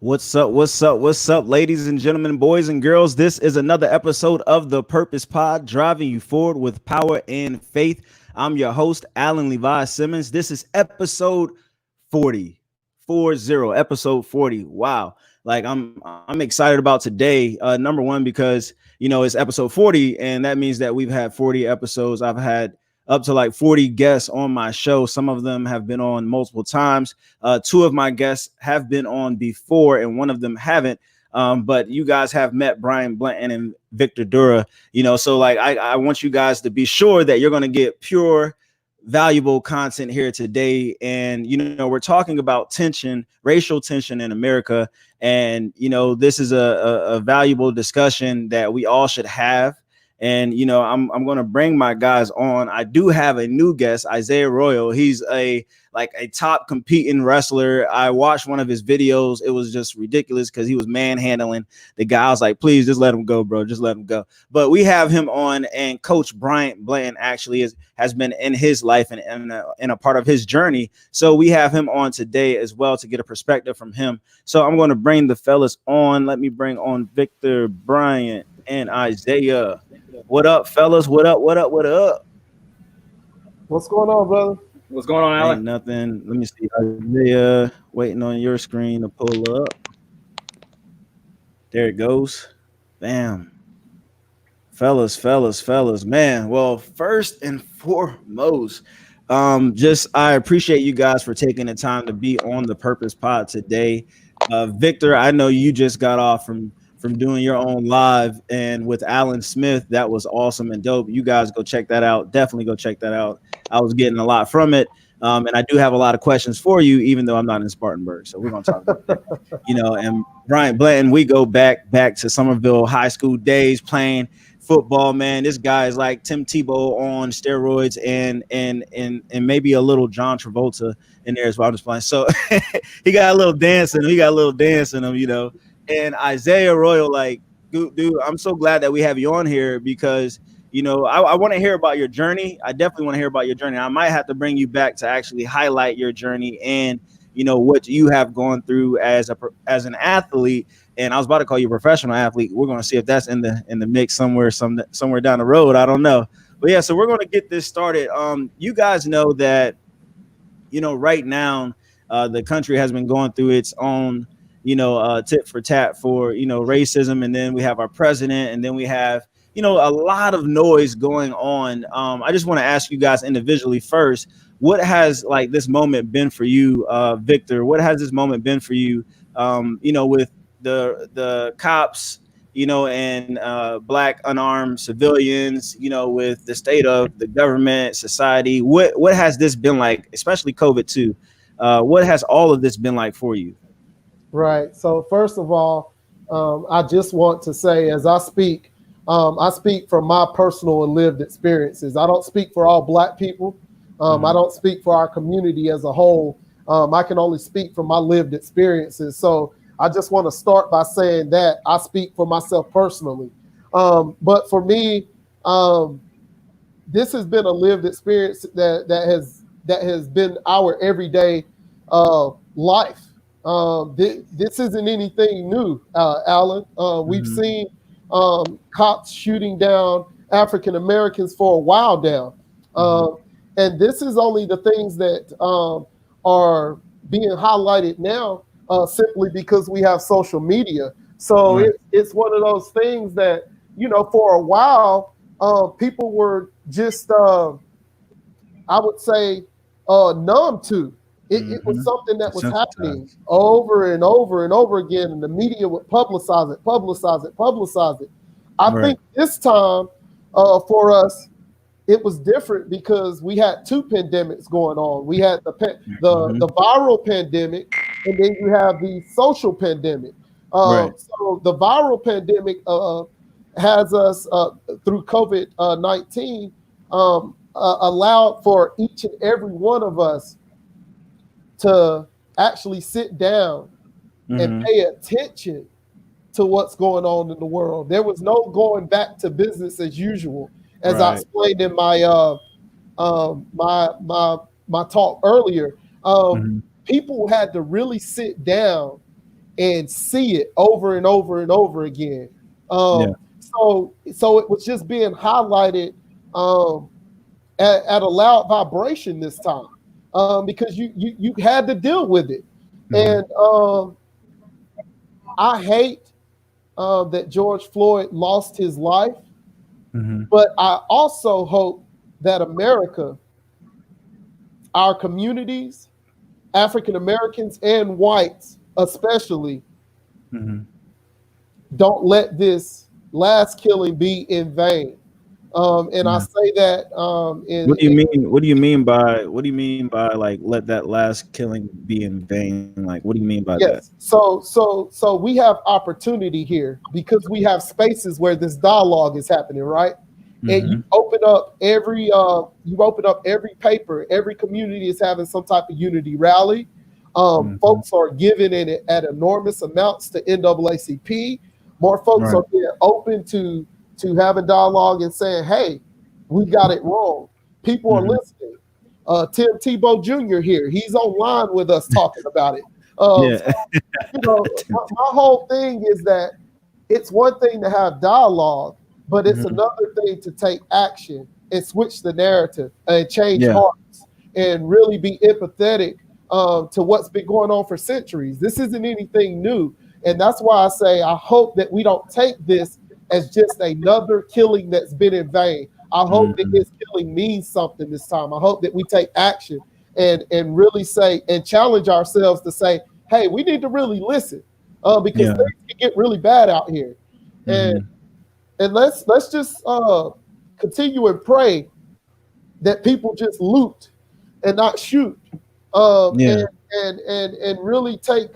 What's up? What's up? What's up, ladies and gentlemen, boys and girls? This is another episode of the Purpose Pod, driving you forward with power and faith. I'm your host, Allen Levi Simmons. This is episode 40, 40, episode 40. Wow. Like I'm excited about today. Number one, because it's episode 40, and that means that we've had 40 episodes. I've had up to like 40 guests on my show. Some of them have been on multiple times. Two of my guests have been on before, and one of them haven't. But you guys have met Bryant, Blanton, and Victor Durrah. So like I want you guys to be sure that you're going to get pure, valuable content here today. And we're talking about tension, racial tension in America. And this is a valuable discussion that we all should have. And I'm going to bring my guys on. I do have a new guest, Isaiah Royal. He's a top competing wrestler. I watched one of his videos. It was just ridiculous because he was manhandling the guy. I was like, please just let him go, bro. Just let him go. But we have him on, and Coach Bryant Blanton actually has been in his life and in a part of his journey. So we have him on today as well to get a perspective from him. So I'm going to bring the fellas on. Let me bring on Victor, Bryant, and Isaiah. What up, fellas? What up? What up? What up? What's going on, brother? What's going on, Allen? Ain't nothing. Let me see. Isaiah, waiting on your screen to pull up. There it goes. Bam. Fellas. Man, well, first and foremost, I appreciate you guys for taking the time to be on the Purpose Pod today. Victor, I know you just got off from doing your own live and with Alan Smith. That was awesome and dope. You guys go check that out. Definitely go check that out. I was getting a lot from it. And I do have a lot of questions for you, even though I'm not in Spartanburg. So we're going to talk about that. And Bryant Blanton, we go back to Somerville high school days playing football, man. This guy is like Tim Tebow on steroids and maybe a little John Travolta in there as well. I'm just playing. So he got a little dance in him. And Isaiah Royal, like, dude, I'm so glad that we have you on here because, I want to hear about your journey. I definitely want to hear about your journey. I might have to bring you back to actually highlight your journey and, what you have gone through as an athlete. And I was about to call you a professional athlete. We're going to see if that's in the mix somewhere down the road. I don't know. But yeah, so we're going to get this started. You guys know that, right now, the country has been going through its own tit for tat for, racism. And then we have our president, and then we have, a lot of noise going on. I just want to ask you guys individually first, what has like this moment been for you, Victor? What has this moment been for you, with the cops, and Black unarmed civilians, with the state of the government, society? What has this been like, especially COVID too? What has all of this been like for you? Right. So first of all, I just want to say, as I speak from my personal and lived experiences. I don't speak for all Black people. I don't speak for our community as a whole. I can only speak from my lived experiences. So I just want to start by saying that I speak for myself personally. But for me, this has been a lived experience that has been our everyday life. This isn't anything new, Alan. We've seen cops shooting down African Americans for a while now. And this is only the things that are being highlighted now simply because we have social media. So it's one of those things that, for a while, people were just, I would say, numb to. It was something that was happening over and over and over again, and the media would publicize it. I think this time for us, it was different because we had two pandemics going on. We had the viral pandemic, and then you have the social pandemic. So the viral pandemic has us through COVID-19 allowed for each and every one of us to actually sit down and pay attention to what's going on in the world. There was no going back to business as usual, as I explained in my my talk earlier. People had to really sit down and see it over and over and over again. Yeah. So it was just being highlighted at a loud vibration this time, because you had to deal with it. Mm-hmm. And I hate that George Floyd lost his life, Mm-hmm. but I also hope that America, our communities, African Americans and whites especially, Mm-hmm. don't let this last killing be in vain. And I Yeah. say that What do you mean? What do you mean by like let that last killing be in vain? Like, what do you mean by that? yes. So we have opportunity here because we have spaces where this dialogue is happening, right? And Mm-hmm. you open up every paper, every community is having some type of unity rally. Mm-hmm. Folks are giving it at enormous amounts to NAACP. More folks Right. are being open to having dialogue and saying, "Hey, we got it wrong." People are Mm-hmm. listening. Tim Tebow Jr. here, he's online with us talking about it. So, Yeah. my whole thing is that it's one thing to have dialogue, but it's Mm-hmm. another thing to take action and switch the narrative and change Yeah. hearts and really be empathetic to what's been going on for centuries. This isn't anything new. And that's why I say I hope that we don't take this as just another killing that's been in vain. I hope that Mm-hmm. his killing means something this time. I hope that we take action and really say and challenge ourselves to say, hey, we need to really listen because Yeah. things can get really bad out here. And Mm-hmm. and let's just continue and pray that people just loot and not shoot, Yeah. and really take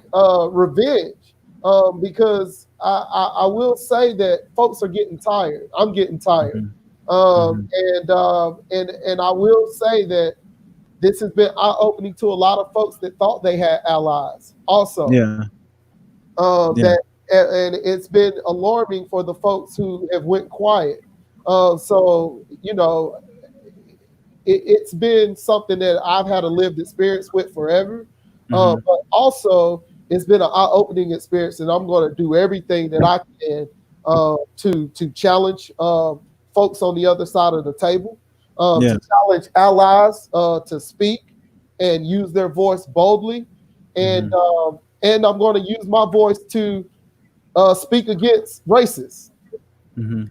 revenge, because I will say that folks are getting tired. I'm getting tired, Mm-hmm. Mm-hmm. and I will say that this has been eye opening to a lot of folks that thought they had allies. Also, Yeah. Yeah. that and it's been alarming for the folks who have went quiet. So it's been something that I've had a lived experience with forever. Mm-hmm. But also, it's been an eye-opening experience, and I'm going to do everything that I can to challenge folks on the other side of the table, Yeah. to challenge allies to speak and use their voice boldly, Mm-hmm. and I'm going to use my voice to speak against racists. Mm-hmm.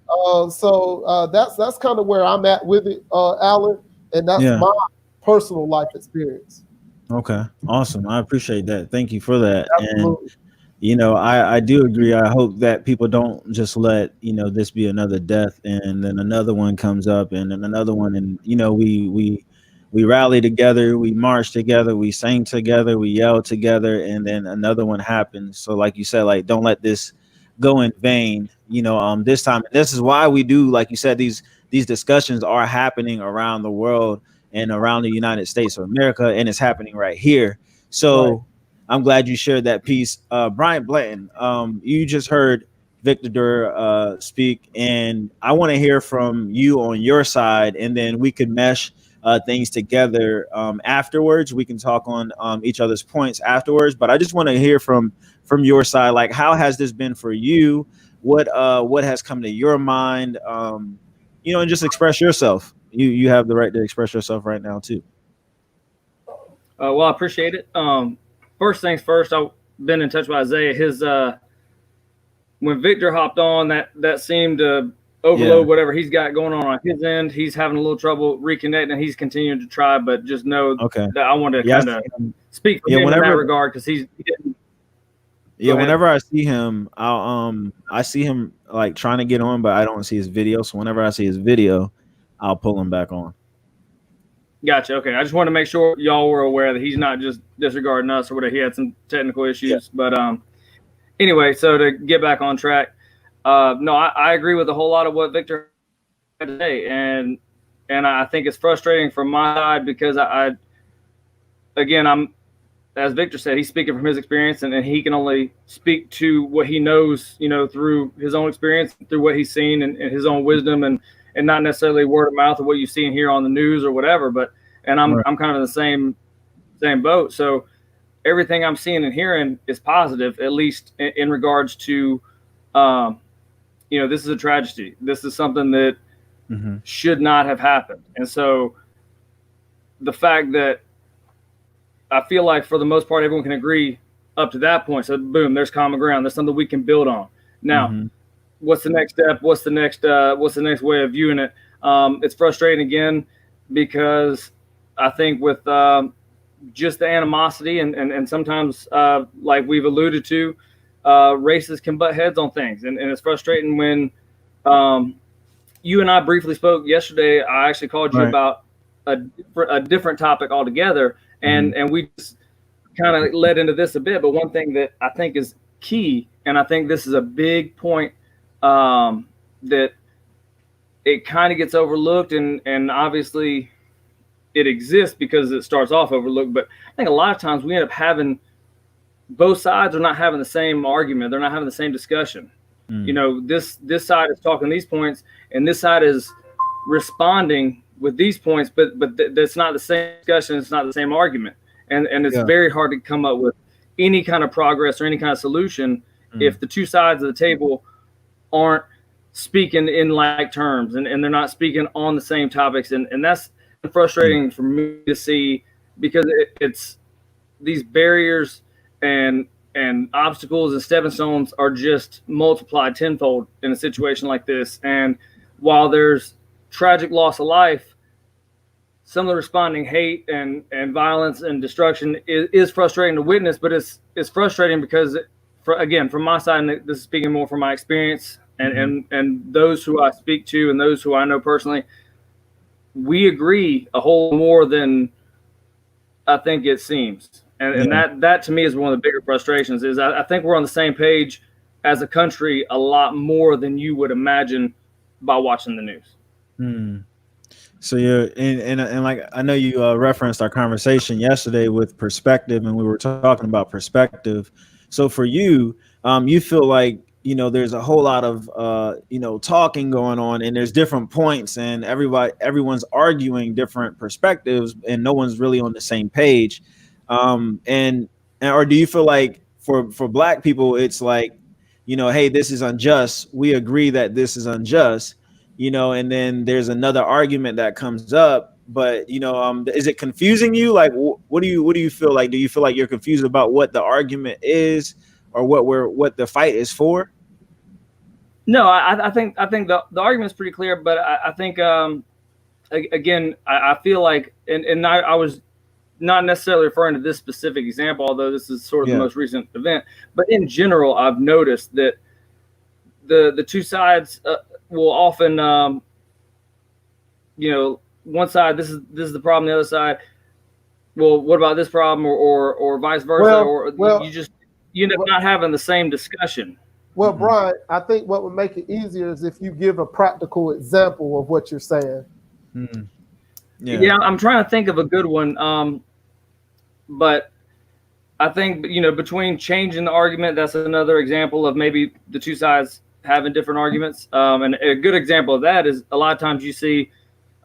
So that's kind of where I'm at with it, Alan, and that's Yeah. my personal life experience. Okay. Awesome. I appreciate that. Thank you for that. And Absolutely. I do agree. I hope that people don't just let, this be another death and then another one comes up and then another one. And, we rally together, we march together, we sing together, we yell together, and then another one happens. So like you said, like, don't let this go in vain, this time. And this is why we do, like you said, these discussions are happening around the world and around the United States of America. And it's happening right here. Right. So, I'm glad you shared that piece. Bryant Blanton, you just heard Victor Durrah speak, and I want to hear from you on your side, and then we could mesh things together afterwards. We can talk on each other's points afterwards, but I just want to hear from your side, like, how has this been for you? What has come to your mind? And just express yourself. You have the right to express yourself right now too. Well, I appreciate it. First things first, I've been in touch with Isaiah. His when Victor hopped on, that seemed to Yeah. overload whatever he's got going on his end. He's having a little trouble reconnecting. He's continuing to try, but just know Okay. that I want to Yeah. kind of speak for Yeah. him in that Whenever. regard because he's getting. Yeah, Go ahead. whenever I see him, I see him like trying to get on, but I don't see his video. So whenever I see his video, I'll pull him back on. Gotcha. Okay, I just want to make sure y'all were aware that he's not just disregarding us or whatever. He had some technical issues, but anyway, so to get back on track, no, I agree with a whole lot of what Victor had today, and I think it's frustrating from my side because I'm, as Victor said, he's speaking from his experience, and he can only speak to what he knows, through his own experience, through what he's seen and his own wisdom, and not necessarily word of mouth of what you see and hear on the news or whatever. But I'm Right. I'm kind of in the same boat. So everything I'm seeing and hearing is positive, at least in regards to, this is a tragedy. This is something that should not have happened. And so the fact that I feel like for the most part, everyone can agree up to that point. So boom, there's common ground. There's something we can build on. Now, what's the next step? What's the next way of viewing it? It's frustrating again, because I think with just the animosity and sometimes like we've alluded to, races can butt heads on things. And it's frustrating when you and I briefly spoke yesterday. I actually called you about a different topic altogether. And we just kind of led into this a bit. But one thing that I think is key, and I think this is a big point that it kind of gets overlooked, and obviously it exists because it starts off overlooked. But I think a lot of times we end up having both sides are not having the same argument. They're not having the same discussion. This side is talking these points, and this side is responding with these points, but that's not the same discussion. It's not the same argument. And it's very hard to come up with any kind of progress or any kind of solution if the two sides of the table aren't speaking in like terms and they're not speaking on the same topics. And that's frustrating for me to see, because it's these barriers and obstacles and stepping stones are just multiplied tenfold in a situation like this. And while there's tragic loss of life, some of the responding hate and violence and destruction is frustrating to witness, but it's frustrating because, from my side, and this is speaking more from my experience and those who I speak to and those who I know personally, we agree a whole more than I think it seems. And that to me is one of the bigger frustrations, is I think we're on the same page as a country a lot more than you would imagine by watching the news. So and like, I know you referenced our conversation yesterday with perspective, and we were talking about perspective. So for you, you feel like, there's a whole lot of talking going on, and there's different points, and everyone's arguing different perspectives, and no one's really on the same page. Or do you feel like for Black people, it's like, hey, this is unjust. We agree that this is unjust. And then there's another argument that comes up, but is it confusing you? Like, what do you feel like? Do you feel like you're confused about what the argument is, or what the fight is for? No, I think the argument is pretty clear, but I think again, I feel like, and I was not necessarily referring to this specific example, although this is sort of the most recent event, but in general, I've noticed that the two sides will often, one side, this is the problem, the other side, well, what about this problem, or vice versa, you end up not having the same discussion. Well, Bryant, I think what would make it easier is if you give a practical example of what you're saying. Yeah, I'm trying to think of a good one, but I think, between changing the argument, that's another example of maybe the two sides having different arguments. And a good example of that is a lot of times you see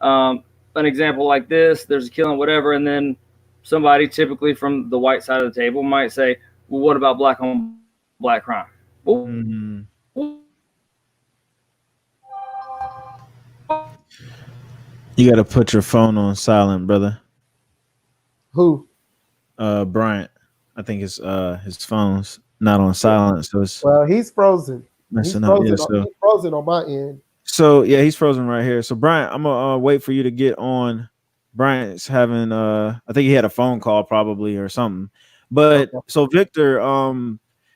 an example like this, there's a killing, whatever, and then somebody typically from the white side of the table might say, well, what about black on black crime? Well, you got to put your phone on silent, brother. Who? Bryant. I think his phone's not on silent, so it's he's frozen. He's frozen on my end. So he's frozen right here. So Bryant, I'm gonna wait for you to get on. Bryant's having I think he had a phone call probably or something. But so Victor, are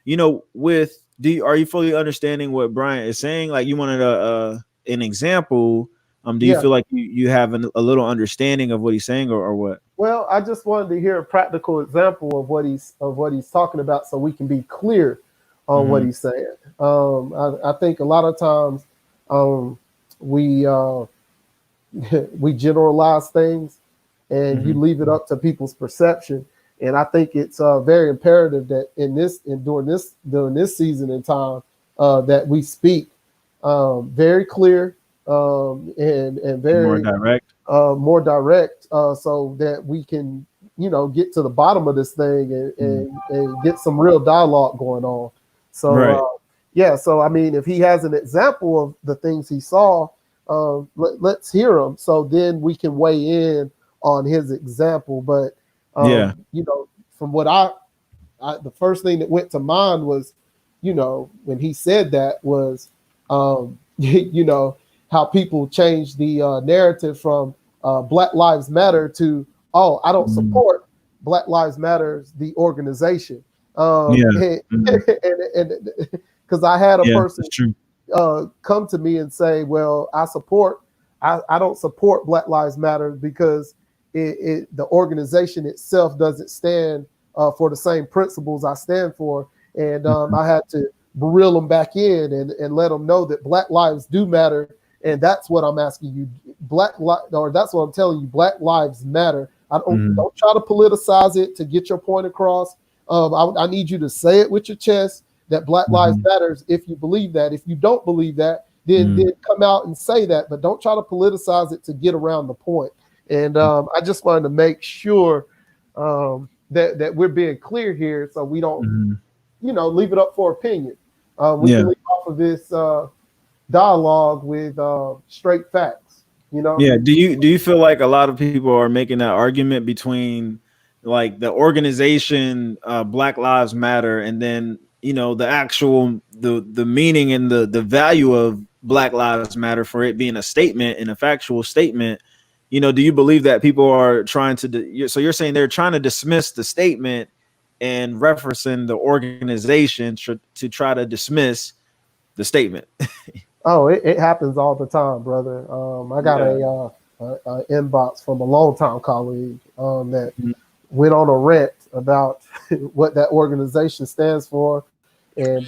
you fully understanding what Bryant is saying? Like, you wanted an example. Do you feel like you have a little understanding of what he's saying, or what? Well, I just wanted to hear a practical example of what he's talking about, so we can be clear on what he's saying. I think a lot of times we generalize things, and you leave it up to people's perception. And I think it's very imperative that during this season in time that we speak very clear and very more direct, so that we can get to the bottom of this thing and get some real dialogue going on. So Right. yeah, so I mean, if he has an example of the things he saw, let's hear him. So then we can weigh in on his example. But Yeah. from what the first thing that went to mind was, when he said that was, how people changed the narrative from Black Lives Matter to, oh, I don't support Black Lives Matters, the organization. Yeah. And because I had a Yeah, person that's true. come to me and say, well, I don't support Black Lives Matter because the organization itself doesn't stand for the same principles I stand for. And I had to reel them back in and let them know that Black lives do matter. And that's what I'm asking you. That's what I'm telling you. Black lives matter. Don't try to politicize it to get your point across. I need you to say it with your chest that Black lives matters if you believe that. If you don't believe that, then come out and say that. But don't try to politicize it to get around the point. And I just wanted to make sure that we're being clear here, so we don't, leave it up for opinion. We can leave off of this dialogue with straight facts. Yeah. Do you feel like a lot of people are making that argument between like the organization Black Lives Matter and then the actual the meaning and the value of Black Lives Matter for it being a statement and a factual statement? Do you believe that people are trying to so you're saying they're trying to dismiss the statement and referencing the organization to try to dismiss the statement? Oh, it happens all the time, brother. I got a inbox from a longtime colleague that went on a rant about what that organization stands for and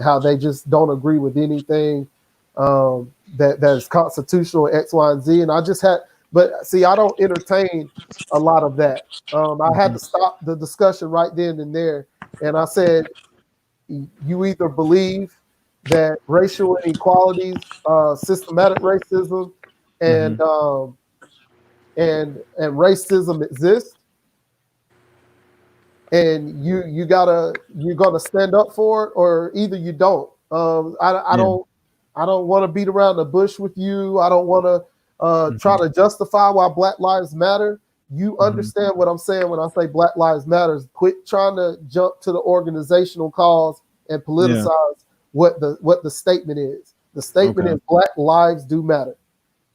how they just don't agree with anything that is constitutional, X, Y, and Z. And but see, I don't entertain a lot of that. I had to stop the discussion right then and there. And I said, you either believe that racial inequalities, systematic racism, and and racism exist, and you're gonna stand up for it, or either you don't. I don't want to beat around the bush with you. I don't want to try to justify why Black Lives Matter. You understand what I'm saying when I say Black Lives Matters. Quit trying to jump to the organizational cause and politicize what the statement is. The statement is Black lives do matter.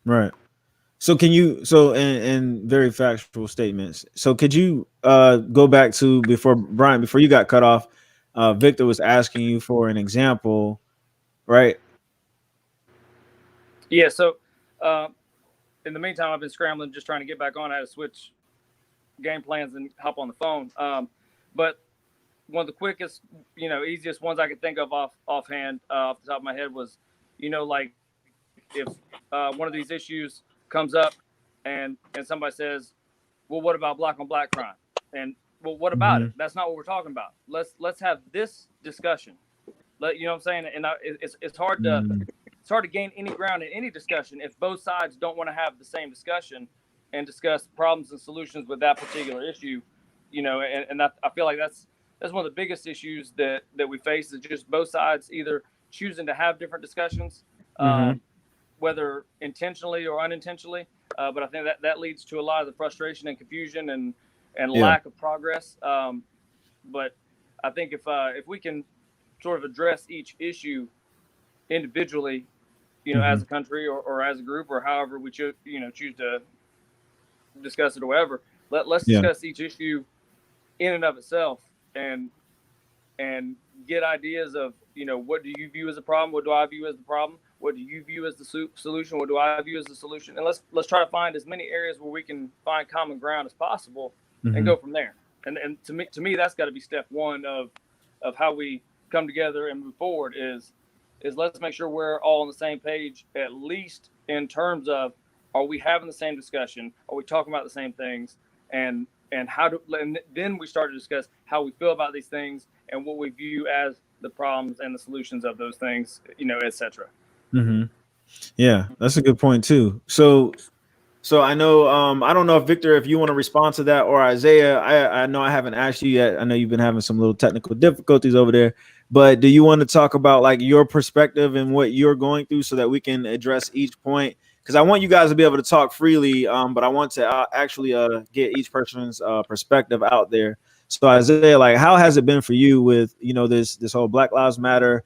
Right. So and very factual statements. So could you go back to before you got cut off, Victor was asking you for an example, right? Yeah. So in the meantime, I've been scrambling, just trying to get back on. I had to switch game plans and hop on the phone. But one of the quickest, easiest ones I could think of offhand, off the top of my head was, like if one of these issues comes up and somebody says, well, what about black on black crime? And well, what about it? That's not what we're talking about. Let's have this discussion. You know what I'm saying? And it's hard to gain any ground in any discussion if both sides don't want to have the same discussion and discuss problems and solutions with that particular issue. And I feel like that's one of the biggest issues that we face is just both sides either choosing to have different discussions, whether intentionally or unintentionally. But I think that leads to a lot of the frustration and confusion and lack of progress. But I think if we can sort of address each issue individually, as a country or as a group or however we choose to discuss it or whatever, let's discuss each issue in and of itself and get ideas of, what do you view as a problem? What do I view as the problem? What do you view as the solution? What do I view as the solution? And let's try to find as many areas where we can find common ground as possible and go from there. And to me, that's got to be step one of how we come together and move forward is let's make sure we're all on the same page, at least in terms of, are we having the same discussion? Are we talking about the same things? And then we start to discuss how we feel about these things and what we view as the problems and the solutions of those things, et cetera. Yeah, that's a good point too. So So I know, I don't know if Victor, if you want to respond to that, or Isaiah. I know I haven't asked you yet. I know you've been having some little technical difficulties over there, but do you want to talk about like your perspective and what you're going through so that we can address each point? Because I want you guys to be able to talk freely, but I want to actually get each person's perspective out there. So Isaiah, like, how has it been for you with this whole Black Lives Matter?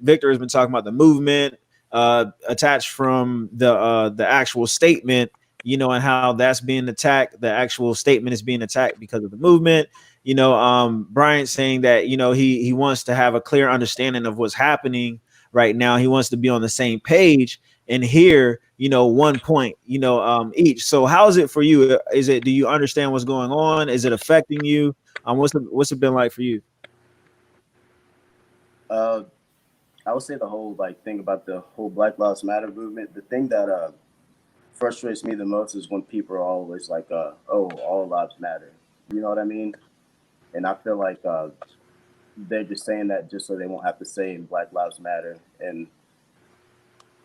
Victor has been talking about the movement attached from the actual statement, and how that's being attacked. The actual statement is being attacked because of the movement. Bryant saying that he wants to have a clear understanding of what's happening right now. He wants to be on the same page and hear one point each. So how is it for you? Do you understand what's going on? Is it affecting you? What's it been like for you? Uh, I would say the whole like thing about the whole Black Lives Matter movement. The thing that frustrates me the most is when people are always like, "Oh, all lives matter." You know what I mean? And I feel like they're just saying that just so they won't have to say Black Lives Matter. And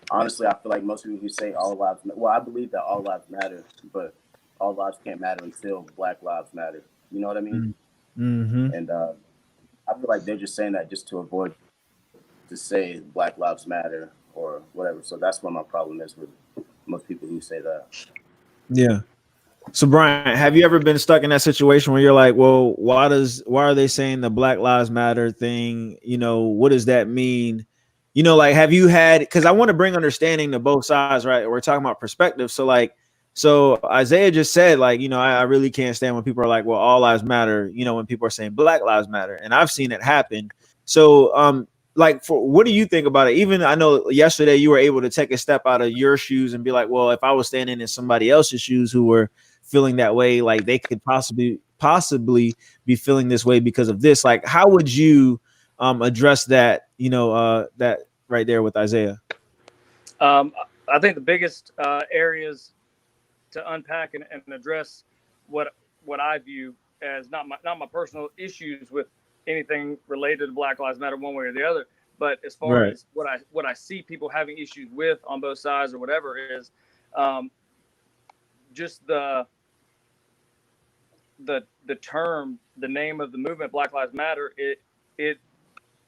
honestly, I feel like most people who say all lives, well, I believe that all lives matter, but all lives can't matter until Black Lives Matter. You know what I mean? Mm-hmm. And I feel like they're just saying that just to avoid to say Black Lives Matter or whatever. So that's what my problem is with most people who say that. Yeah. So Brian, have you ever been stuck in that situation where you're like, well, why are they saying the Black Lives Matter thing? What does that mean? Like, have you had, because I want to bring understanding to both sides, right? We're talking about perspective. So Isaiah just said, like, I really can't stand when people are like, well, all lives matter, when people are saying Black Lives Matter. And I've seen it happen. So like, for what do you think about it? Even I know yesterday you were able to take a step out of your shoes and be like, well, if I was standing in somebody else's shoes who were feeling that way, like they could possibly be feeling this way because of this. Like, how would you address that? That right there with Isaiah. I think the biggest areas to unpack and address what I view as not my personal issues with anything related to Black Lives Matter one way or the other, but as far Right. as what I see people having issues with on both sides or whatever is um, just the term, the name of the movement, Black Lives Matter. It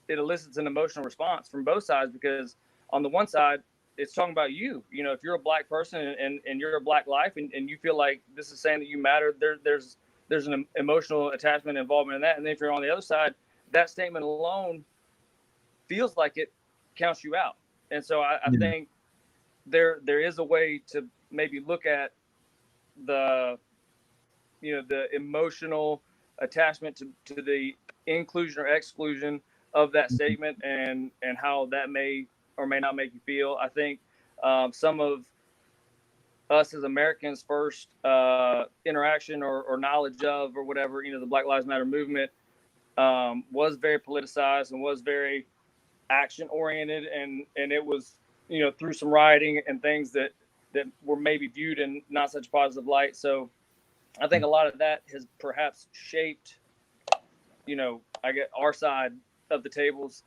elicits an emotional response from both sides because on the one side it's talking about you. If you're a black person and you're a black life and you feel like this is saying that you matter, there's an emotional attachment involvement in that. And then if you're on the other side, that statement alone feels like it counts you out. And so I Yeah. think there is a way to maybe look at the the emotional attachment to the inclusion or exclusion of that statement and how that may or may not make you feel. I think some of us as Americans' first interaction or knowledge of or whatever, the Black Lives Matter movement was very politicized and was very action oriented, and it was through some rioting and things that were maybe viewed in not such positive light. So I think a lot of that has perhaps shaped, I get our side of the tables,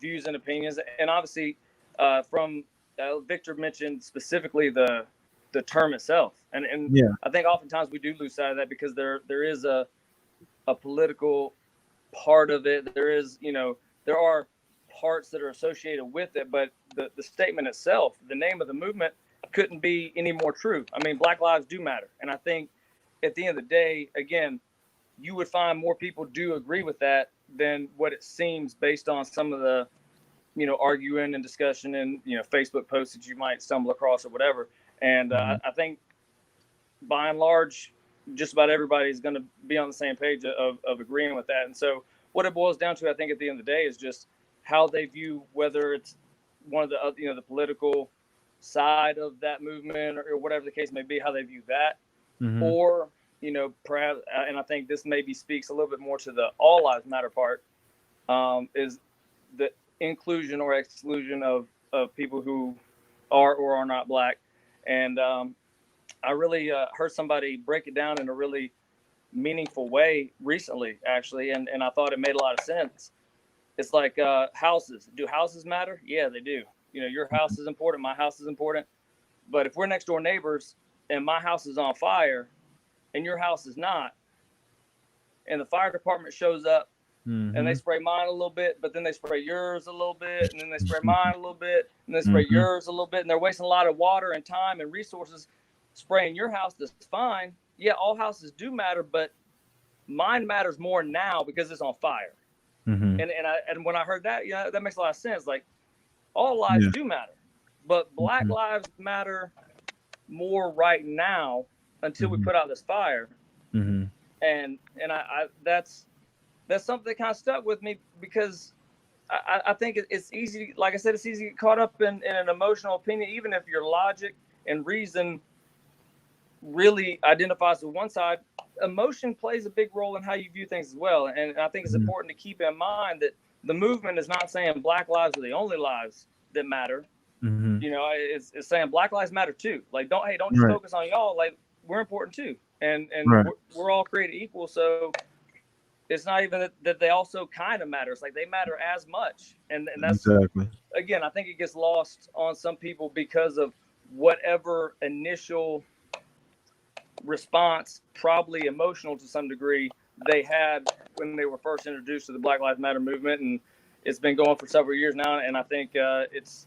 views and opinions, and obviously, from Victor mentioned specifically the term itself, and Yeah. I think oftentimes we do lose sight of that because there is a political part of it. There are parts that are associated with it, but the statement itself, the name of the movement, couldn't be any more true. I mean, Black lives do matter, and I think at the end of the day, again, you would find more people do agree with that than what it seems based on some of the arguing and discussion and Facebook posts that you might stumble across or whatever. And I think by and large, just about everybody is going to be on the same page of agreeing with that. And so what it boils down to, I think, at the end of the day, is just how they view whether it's one of the the political side of that movement or whatever the case may be, how they view that, Mm-hmm. or perhaps, and I think this maybe speaks a little bit more to the all lives matter part, is the inclusion or exclusion of people who are or are not black. And I really heard somebody break it down in a really meaningful way recently, actually, and I thought it made a lot of sense. It's like houses. Do houses matter? Yeah, they do. Your house is important. My house is important. But if we're next door neighbors and my house is on fire and your house is not, and the fire department shows up and they spray mine a little bit, but then they spray yours a little bit, and then they spray mine a little bit, and they spray yours a little bit, and they're wasting a lot of water and time and resources spraying your house. That's fine. Yeah, all houses do matter, but mine matters more now because it's on fire. And when I heard that, that makes a lot of sense. Like, all lives do matter, but Black lives matter more right now until we put out this fire. And I that's something that kind of stuck with me, because I think it's easy, like I said, it's easy to get caught up in an emotional opinion, even if your logic and reason really identifies with one side. Emotion plays a big role in how you view things as well. And I think it's important to keep in mind that the movement is not saying Black lives are the only lives that matter. It's saying Black lives matter too. Like, don't just focus on y'all. Like, we're important too. And we're all created equal. So it's not even that they also kind of matter. It's like they matter as much. And that's, again, I think it gets lost on some people because of whatever initial response, probably emotional to some degree, they had when they were first introduced to the Black Lives Matter movement. And it's been going for several years now. And I think it's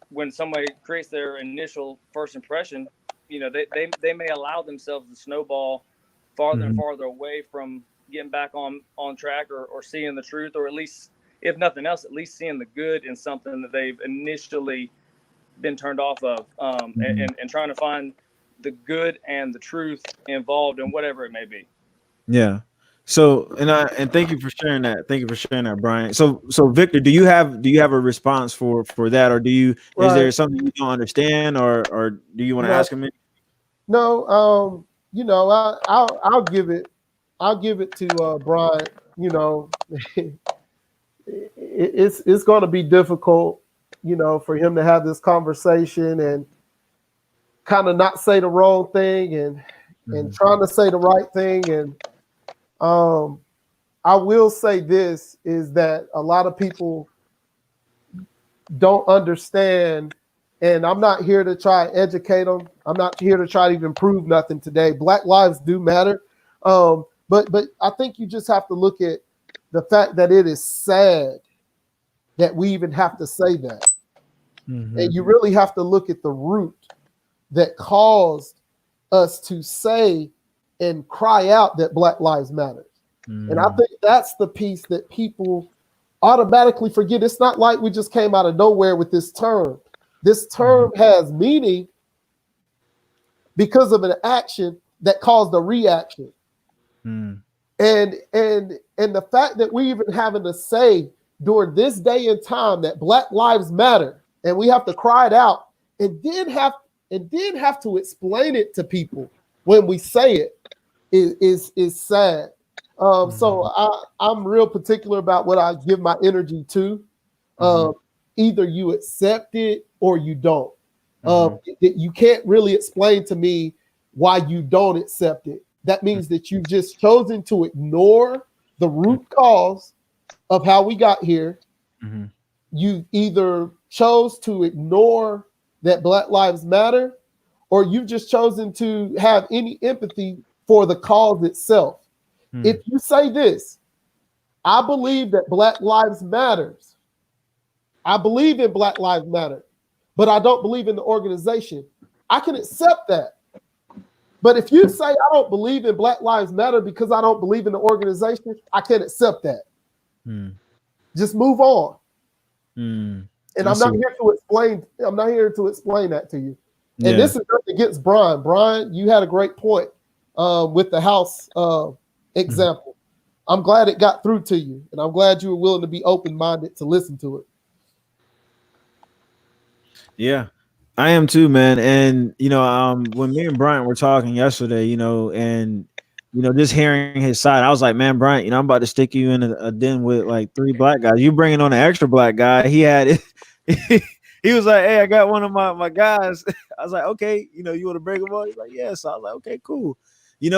when somebody creates their initial first impression, they may allow themselves to snowball farther and farther away from getting back on track or seeing the truth, or at least, if nothing else, at least seeing the good in something that they've initially been turned off of, and trying to find the good and the truth involved in whatever it may be. Yeah. So, and thank you for sharing that. Thank you for sharing that, Brian. So Victor, do you have a response for that, or is there something you don't understand, or do you want to ask him? No, I'll give it to Brian. It's going to be difficult, for him to have this conversation and kind of not say the wrong thing and trying to say the right thing. And I will say this, is that a lot of people don't understand, and I'm not here to try to educate them. I'm not here to try to even prove nothing today. Black lives do matter. But I think you just have to look at the fact that it is sad that we even have to say that. And you really have to look at the root that caused us to say and cry out that Black lives matter. And I think that's the piece that people automatically forget. It's not like we just came out of nowhere with this term. This term has meaning because of an action that caused a reaction. And the fact that we even having to say during this day and time that Black lives matter, and we have to cry it out, and then have to explain it to people when we say it is sad. So I'm real particular about what I give my energy to. Either you accept it or you don't. You can't really explain to me why you don't accept it. That means that you've just chosen to ignore the root cause of how we got here. You either chose to ignore that Black lives matter, or you've just chosen to have any empathy for the cause itself. If you say this, I believe that Black lives matters. I believe in Black lives matter, but I don't believe in the organization. I can accept that. But if you say I don't believe in Black lives matter because I don't believe in the organization, I can't accept that. Just move on. And I'm not here to explain. I'm not here to explain that to you. And this is nothing against Brian. Brian, you had a great point with the house example. I'm glad it got through to you, and I'm glad you were willing to be open-minded to listen to it. Yeah, I am too, man. And when me and Bryant were talking yesterday, and just hearing his side, I was like, man, Bryant, I'm about to stick you in a den with like 3 Black guys. You bringing on an extra Black guy? He had it. He was like, hey, I got one of my guys. I was like, okay, you want to bring him on? He's like, yeah. So I was like, okay, cool.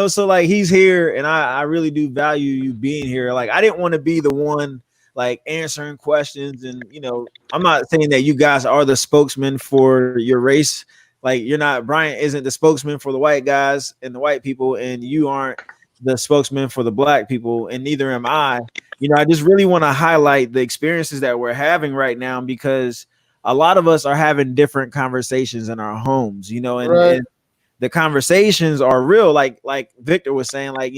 So like he's here, and I really do value you being here. Like, I didn't want to be the one like answering questions, and I'm not saying that you guys are the spokesman for your race Like you're not Bryant isn't the spokesman for the white guys and the white people, and you aren't the spokesman for the black people, and neither am I. I just really want to highlight the experiences that we're having right now because a lot of us are having different conversations in our homes, Right. and the conversations are real. Like Victor was saying, like,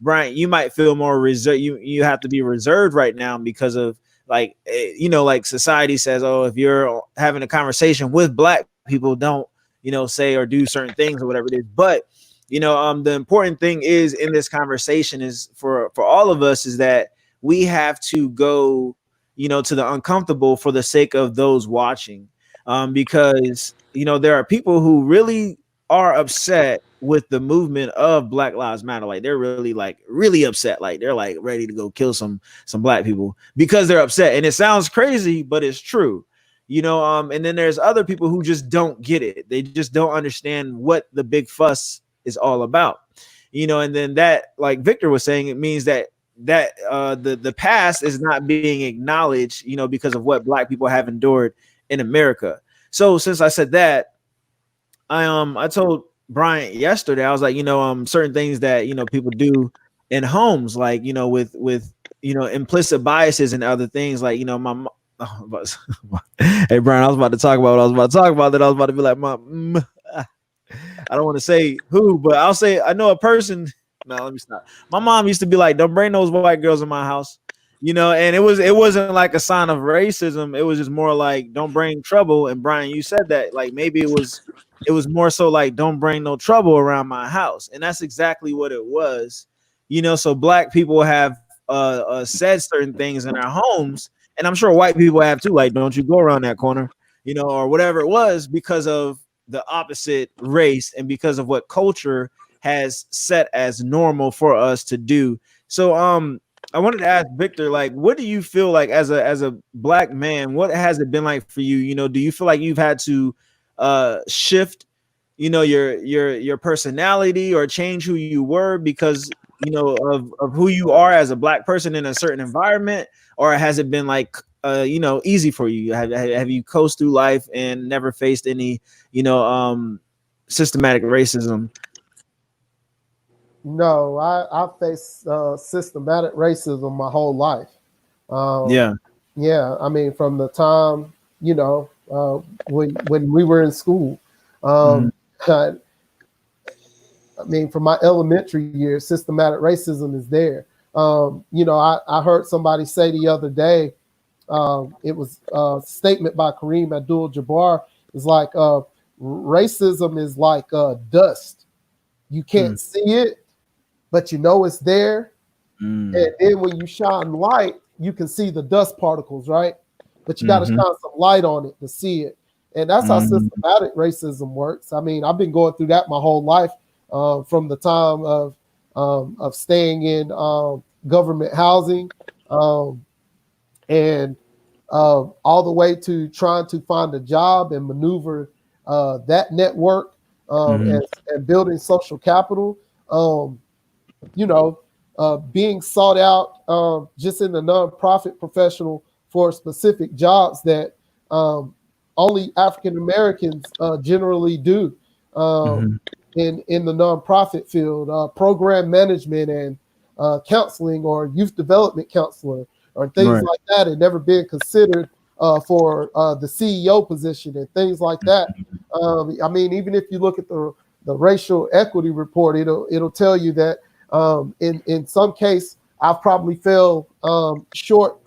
Bryant, you might feel more reserved. You have to be reserved right now because of like, like society says, oh, if you're having a conversation with black people, don't, say or do certain things or whatever it is. But, the important thing is in this conversation is for all of us is that we have to go, to the uncomfortable for the sake of those watching. Because, there are people who really are upset with the movement of Black Lives Matter. Like they're really upset. Like they're like ready to go kill some black people because they're upset. And it sounds crazy, but it's true. And then there's other people who just don't get it. They just don't understand what the big fuss is all about. And then that, like Victor was saying, it means that the past is not being acknowledged, because of what black people have endured in America. So since I said that, I told Bryant yesterday, I was like, certain things that people do in homes, like with implicit biases and other things, like my hey Brian, I was about to talk about what I was about to talk about. That I was about to be like, I don't want to say who, but I'll say I know a person. No, let me stop. My mom used to be like, "Don't bring those white girls in my house," and it wasn't like a sign of racism. It was just more like, "Don't bring trouble." And Brian, you said that like maybe it was more so like, "Don't bring no trouble around my house," and that's exactly what it was. So black people have said certain things in our homes, and I'm sure white people have too. Like, "Don't you go around that corner," or whatever it was, because of the opposite race and because of what culture has set as normal for us to do. So I wanted to ask Victor, like, what do you feel like as a black man, what has it been like for you? Do you feel like you've had to shift your personality or change who you were because of who you are as a black person in a certain environment, or has it been like easy for you? Have you coasted through life and never faced any systematic racism? No, I faced systematic racism my whole life. Yeah. Yeah, I mean, from the time when we were in school, I mean, from my elementary years, systematic racism is there. I heard somebody say the other day, it was a statement by Kareem Abdul-Jabbar. It's like racism is like dust. You can't see it, but you know it's there. And then when you shine light, you can see the dust particles, right? But you got to shine some light on it to see it. And that's how systematic racism works. I mean, I've been going through that my whole life, from the time of staying in government housing, and all the way to trying to find a job and maneuver that network, and building social capital. Being sought out just in the nonprofit professional for specific jobs that only African Americans generally do in the nonprofit field, program management and counseling or youth development counselor or things like that had never been considered for the CEO position and things like that. I mean, even if you look at the racial equity report, it'll tell you that in some case I've probably fell short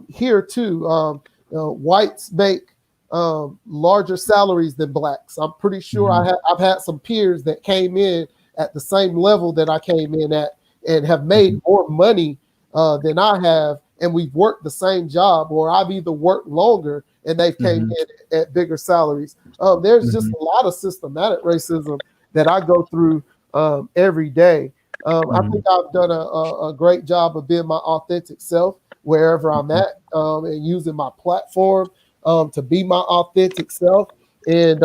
here too. Whites make larger salaries than blacks. I'm pretty sure I've had some peers that came in at the same level that I came in at and have made more money than I have, and we've worked the same job, or I've either worked longer and they've came in at bigger salaries. There's just a lot of systematic racism that I go through every day. I think I've done a great job of being my authentic self wherever I'm at, and using my platform to be my authentic self. And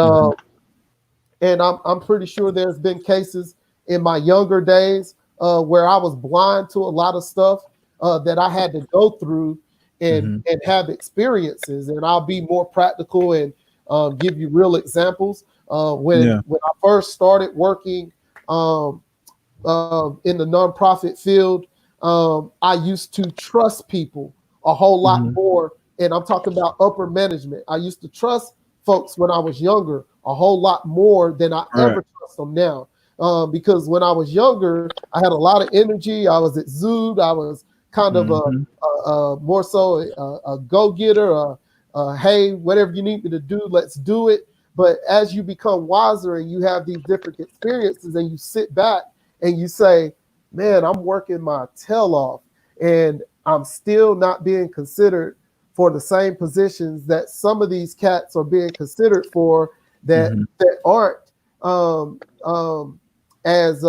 I'm pretty sure there's been cases in my younger days where I was blind to a lot of stuff that I had to go through and have experiences. And I'll be more practical and give you real examples. When I first started working in the nonprofit field, I used to trust people a whole lot more. And I'm talking about upper management. I used to trust folks when I was younger a whole lot more than I ever trust them now. Because when I was younger, I had a lot of energy. I was exude. I was kind of more so a go-getter. Hey, whatever you need me to do, let's do it. But as you become wiser and you have these different experiences and you sit back and you say, man, I'm working my tail off and I'm still not being considered for the same positions that some of these cats are being considered for that aren't as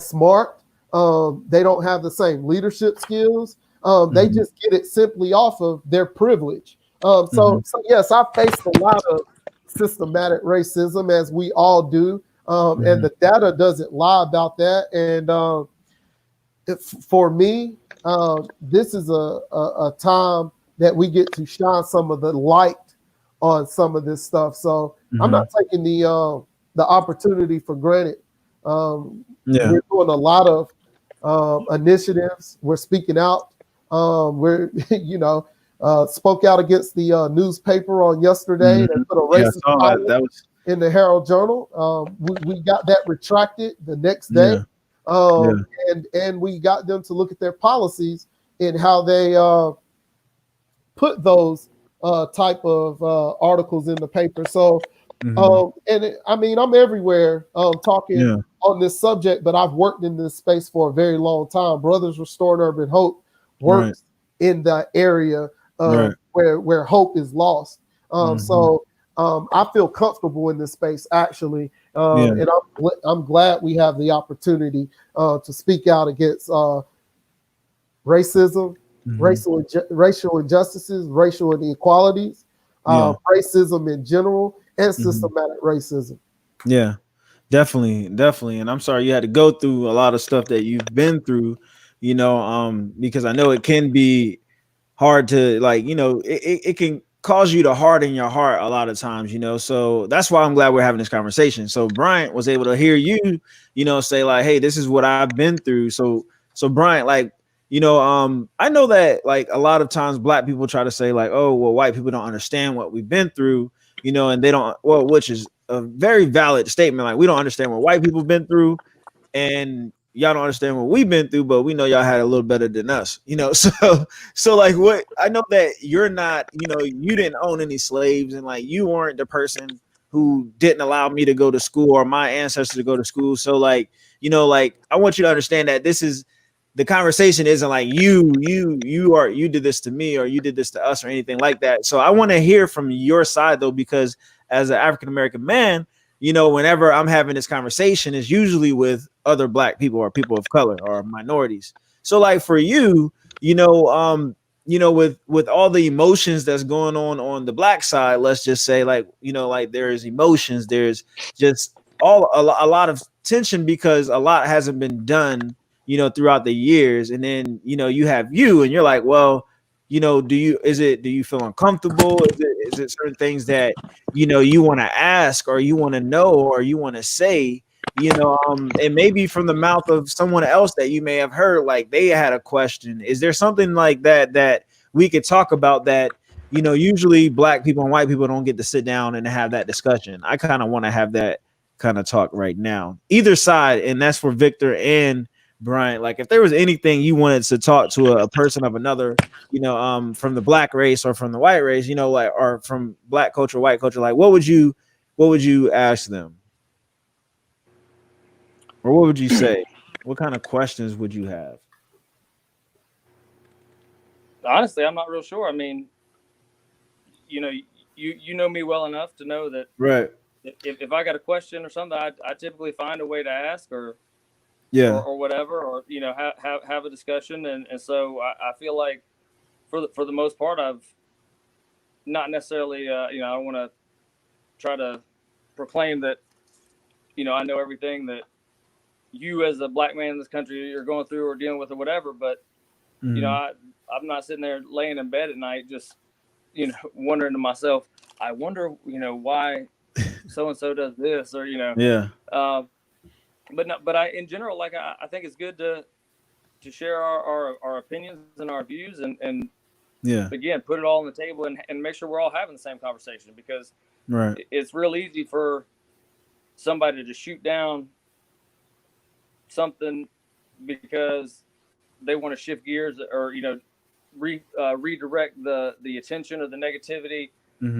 smart. They don't have the same leadership skills. They just get it simply off of their privilege. So yes, I faced a lot of systematic racism, as we all do. And the data doesn't lie about that. And for me, this is a time that we get to shine some of the light on some of this stuff. So I'm not taking the opportunity for granted. We're doing a lot of initiatives. We're speaking out. We're spoke out against the newspaper on yesterday that put a racist column in the Herald Journal. We got that retracted the next day. And we got them to look at their policies and how they put those type of articles in the paper. So, I'm everywhere talking on this subject, but I've worked in this space for a very long time. Brothers Restoring Urban Hope works in the area where hope is lost. So I feel comfortable in this space, actually. And I'm glad we have the opportunity to speak out against racism, racial injustices, racial inequalities, racism in general, and systematic racism. Yeah, definitely. And I'm sorry you had to go through a lot of stuff that you've been through, because I know it can be hard to it can cause you to harden your heart a lot of times, so that's why I'm glad we're having this conversation. So Bryant was able to hear you, say like, hey, this is what I've been through. So Bryant, I know that like a lot of times black people try to say like, oh, well, white people don't understand what we've been through, and they don't, well, which is a very valid statement. Like, we don't understand what white people have been through, and y'all don't understand what we've been through, but we know y'all had a little better than us, so like, what I know that you're not, you didn't own any slaves, and like you weren't the person who didn't allow me to go to school or my ancestors to go to school. So like, I want you to understand that the conversation isn't like you did this to me or you did this to us or anything like that. So I want to hear from your side though, because as an African-American man, whenever I'm having this conversation, is usually with other black people or people of color or minorities. So like for you, with all the emotions that's going on the black side, let's just say like, like there's emotions, there's just a lot of tension because a lot hasn't been done, throughout the years. And then, you have you and you're like, well, do you feel uncomfortable? Is it certain things that, you want to ask or you want to know or you want to say, and maybe from the mouth of someone else that you may have heard, like they had a question. Is there something like that we could talk about that, usually black people and white people don't get to sit down and have that discussion? I kind of want to have that kind of talk right now, either side. And that's for Victor and Bryant. Like if there was anything you wanted to talk to a person of another, from the black race or from the white race, like, or from black culture, white culture, like what would you ask them? Or what would you say? What kind of questions would you have? Honestly, I'm not real sure. I mean, you know me well enough to know that if I got a question or something, I typically find a way to ask or whatever, or have a discussion, and so I feel like for the most part I've not necessarily I don't want to try to proclaim that I know everything that you as a black man in this country are going through or dealing with or whatever, but I'm not sitting there laying in bed at night just wondering to myself, I wonder why so and so does this, or Yeah. But in general, like I think it's good to share our opinions and our views, and Yeah. again, put it all on the table and make sure we're all having the same conversation, because Right. it's real easy for somebody to shoot down something because they want to shift gears, or redirect the attention or the negativity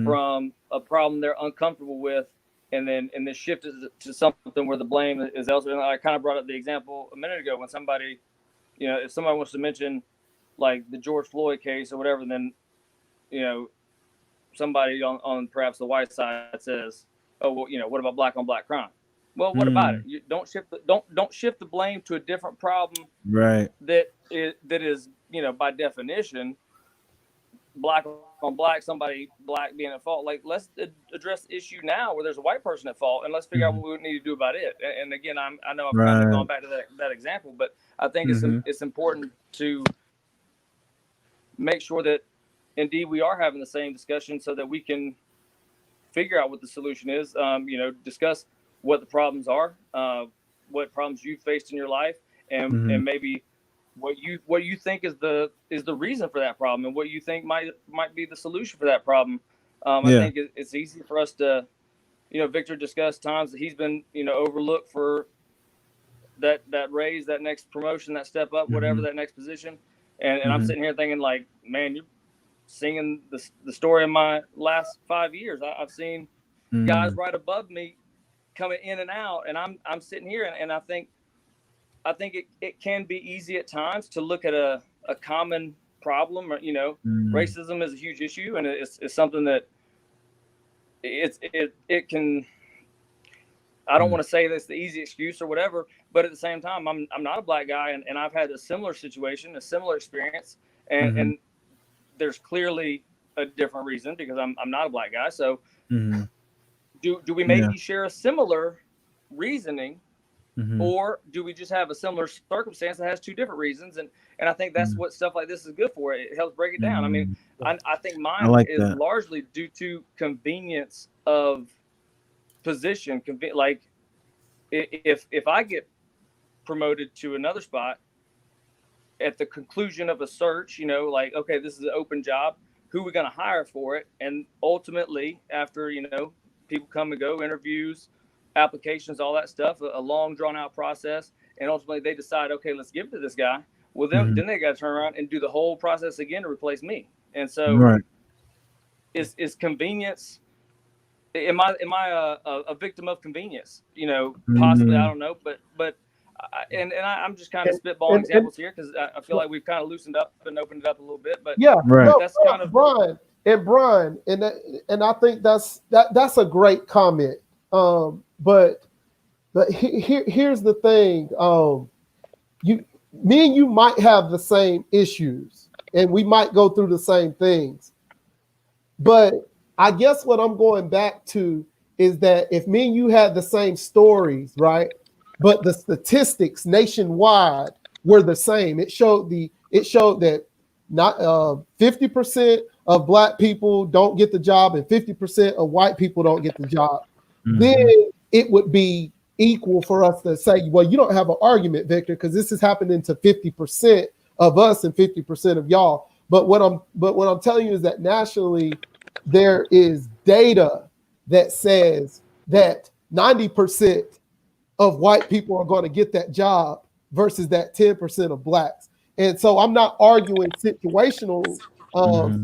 from a problem they're uncomfortable with, and then shift it to something where the blame is elsewhere. And I kind of brought up the example a minute ago when somebody, if somebody wants to mention like the George Floyd case or whatever, then somebody on perhaps the white side says, "Oh, well, what about black on black crime?" Well, what about it? You don't shift the blame to a different problem, Right. that is by definition black on black, somebody black being at fault. Like, let's address the issue now where there's a white person at fault, and let's figure out what we need to do about it. And again, I know I've kind of gone back to that example, but I think it's important to make sure that indeed we are having the same discussion, so that we can figure out what the solution is. Discuss what the problems are, what problems you've faced in your life, and maybe what you think is the reason for that problem, and what you think might be the solution for that problem. I think it's easy for us to, Victor discussed times that he's been, overlooked for that raise, that next promotion, that step up, whatever, that next position. And I'm sitting here thinking, like, man, you're singing the story of my last 5 years. I've seen guys right above me coming in and out, and I'm sitting here, and I think it can be easy at times to look at a common problem, or racism is a huge issue, and it's something that it can. I don't want to say that's the easy excuse or whatever, but at the same time, I'm not a black guy, and I've had a similar situation, a similar experience, and there's clearly a different reason, because I'm not a black guy. So do we maybe share a similar reasoning, or do we just have a similar circumstance that has two different reasons? And I think that's what stuff like this is good for. It helps break it down. I mean, I think mine is largely due to convenience of position. Like, if I get promoted to another spot at the conclusion of a search, like, okay, this is an open job, who are we going to hire for it? And ultimately, after, people come and go, interviews, applications, all that stuff, a long drawn out process. And ultimately they decide, okay, let's give it to this guy. Well, then they got to turn around and do the whole process again to replace me. And so is convenience, am I a victim of convenience? Possibly, I don't know, but I'm just kind of spitballing examples here, because I feel like we've kind of loosened up and opened it up a little bit. But that's kind of Brian, and I think that's a great comment. But here's the thing. Me and you might have the same issues, and we might go through the same things. But I guess what I'm going back to is that if me and you had the same stories, right? But the statistics nationwide were the same. It showed that not 50% of black people don't get the job, and 50% of white people don't get the job. Then it would be equal for us to say, well, you don't have an argument, Victor, because this is happening to 50% of us and 50% of y'all. But what I'm telling you is that nationally, there is data that says that 90% of white people are going to get that job versus that 10% of blacks. And so I'm not arguing situational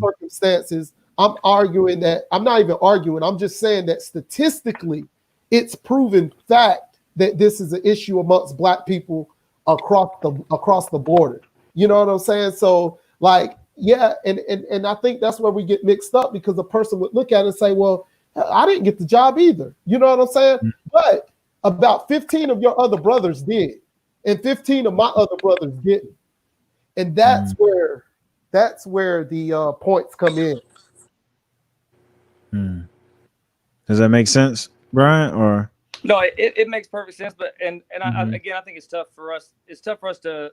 circumstances. I'm arguing that I'm not even arguing. I'm just saying that statistically, it's proven fact that this is an issue amongst black people across the border. You know what I'm saying? So, like, yeah, and I think that's where we get mixed up, because the person would look at it and say, well, I didn't get the job either. You know what I'm saying? But about 15 of your other brothers did, and 15 of my other brothers didn't. And that's where the points come in. Does that make sense, Bryant? Or no, it makes perfect sense. But I think it's tough for us. It's tough for us to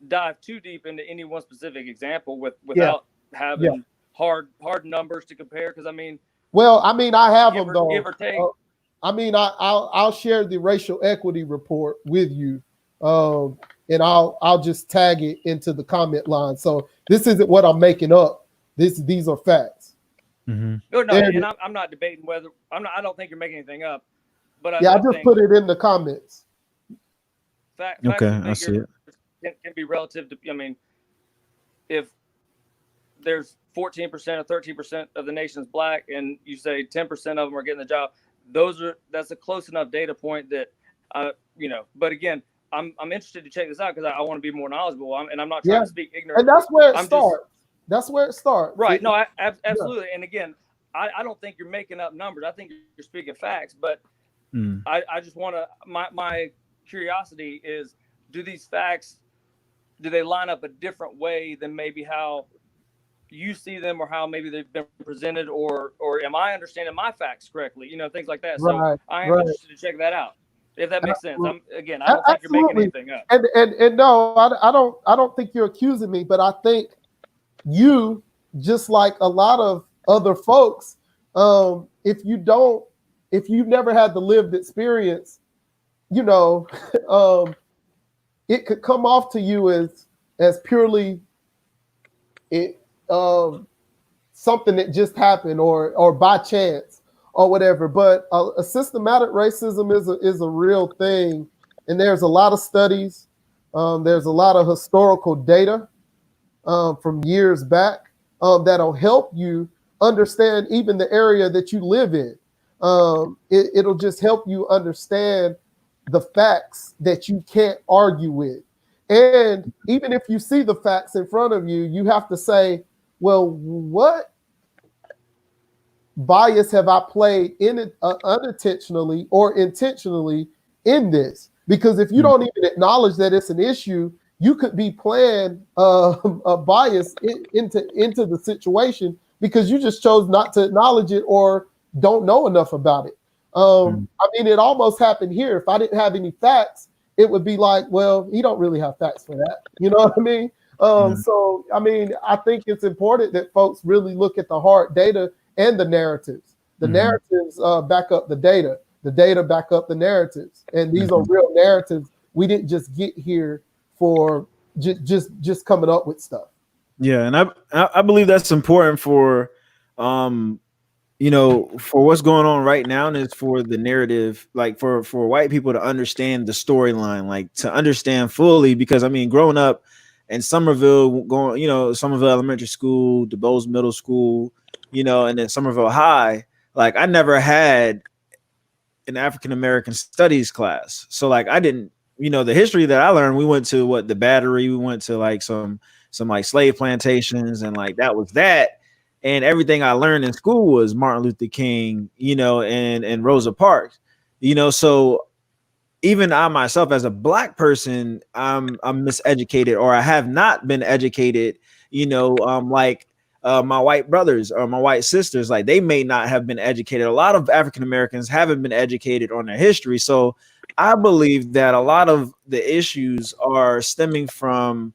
dive too deep into any one specific example without having hard numbers to compare. Because I have them though. Give or take. I mean, I'll share the racial equity report with you, and I'll just tag it into the comment line. So this isn't what I'm making up. These are facts. Mm-hmm. No, and I'm not debating whether I don't think you're making anything up, but I just think put it in the comments. Facts Okay, and I see it. Can be relative to. I mean, if there's 14% or 13% of the nation's black, and you say 10% of them are getting the job, that's a close enough data point that, But again, I'm interested to check this out because I want to be more knowledgeable, and I'm not trying to speak ignorant. And that's where it starts. That's where it starts. Right? No, absolutely. Yeah. And again, I don't think you're making up numbers. I think you're speaking facts. But I just want to my curiosity is, do these facts, do they line up a different way than maybe how you see them, or how maybe they've been presented, or am I understanding my facts correctly? Things like that. So I am interested to check that out, if that makes sense. I don't think you're making anything up. And no, I don't think you're accusing me, but I think you, just like a lot of other folks, if you've never had the lived experience, it could come off to you as purely something that just happened or by chance or whatever. But a systematic racism is a real thing, and there's a lot of studies. There's a lot of historical data from years back that'll help you understand even the area that you live in. It'll just help you understand the facts that you can't argue with. And even if you see the facts in front of you, you have to say, well, what bias have I played in it unintentionally or intentionally in this? Because if you don't even acknowledge that it's an issue, you could be playing a bias into the situation because you just chose not to acknowledge it or don't know enough about it. I mean, it almost happened here. If I didn't have any facts, it would be like, well, he don't really have facts for that. You know what I mean? So, I mean, I think it's important that folks really look at the hard data and the narratives. The narratives back up the data back up the narratives. And these are real narratives. We didn't just get here for just coming up with stuff. Yeah, and I believe that's important for for what's going on right now, and it's for the narrative, like for white people to understand the storyline, like to understand fully. Because I mean, growing up in Somerville, Somerville Elementary School, DuBose Middle School, and then Somerville High, like I never had an African American studies class. So like I didn't, the history that I learned, we went to the Battery, we went to like some like slave plantations, and like that was that. And everything I learned in school was Martin Luther King, and Rosa Parks, so even I myself as a black person, I'm miseducated, or I have not been educated, like my white brothers or my white sisters, like they may not have been educated. A lot of African Americans haven't been educated on their history. So I believe that a lot of the issues are stemming from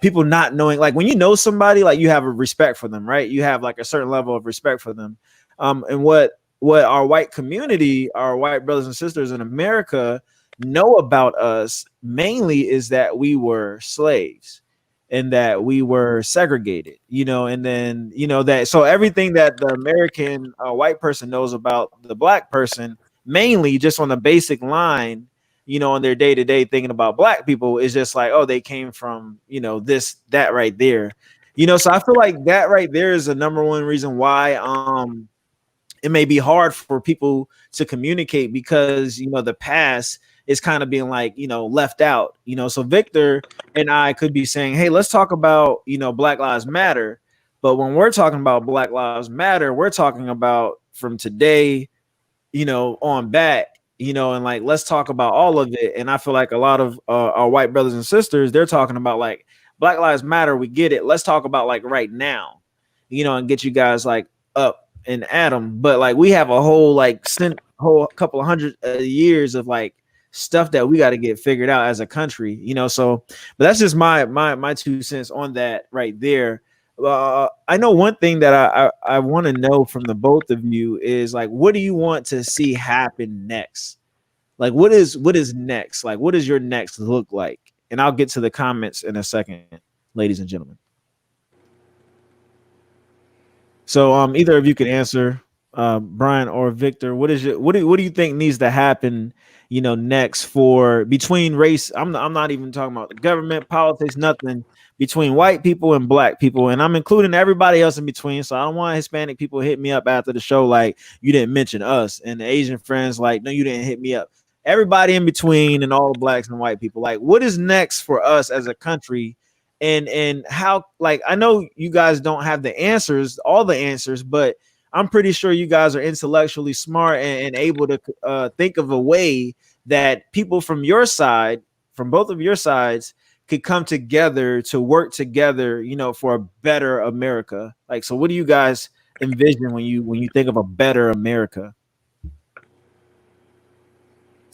people not knowing, like when you know somebody, like you have a respect for them, right? You have like a certain level of respect for them. And what our white community, our white brothers and sisters in America know about us mainly is that we were slaves and that we were segregated, and then, that, so everything that the American white person knows about the black person, mainly just on the basic line, on their day-to-day thinking about black people, is just like, oh, they came from, this, that right there, so I feel like that right there is the number one reason why it may be hard for people to communicate, because the past is kind of being like left out, so Victor and I could be saying, hey, let's talk about Black Lives Matter, but when we're talking about Black Lives Matter, we're talking about from today on back, and like, let's talk about all of it. And I feel like a lot of our white brothers and sisters, they're talking about like Black Lives Matter, we get it, let's talk about like right now, and get you guys like up and at them. But like we have a whole couple of hundred years of like stuff that we got to get figured out as a country, so but that's just my 2 cents on that right there. I know one thing that I want to know from the both of you is like, what do you want to see happen next? Like, what is next? Like, what does your next look like? And I'll get to the comments in a second, ladies and gentlemen. So either of you can answer, Brian or Victor. What do you think needs to happen, next for between race? I'm not even talking about the government, politics, nothing between white people and black people, and I'm including everybody else in between. So I don't want Hispanic people to hit me up after the show like you didn't mention us, and the Asian friends like, no, you didn't hit me up. Everybody in between and all the blacks and white people, like, what is next for us as a country? And how, like, I know you guys don't have the answers, all the answers, but I'm pretty sure you guys are intellectually smart and able to think of a way that people from your side, from both of your sides, could come together to work together, for a better America. Like, so what do you guys envision when you think of a better America?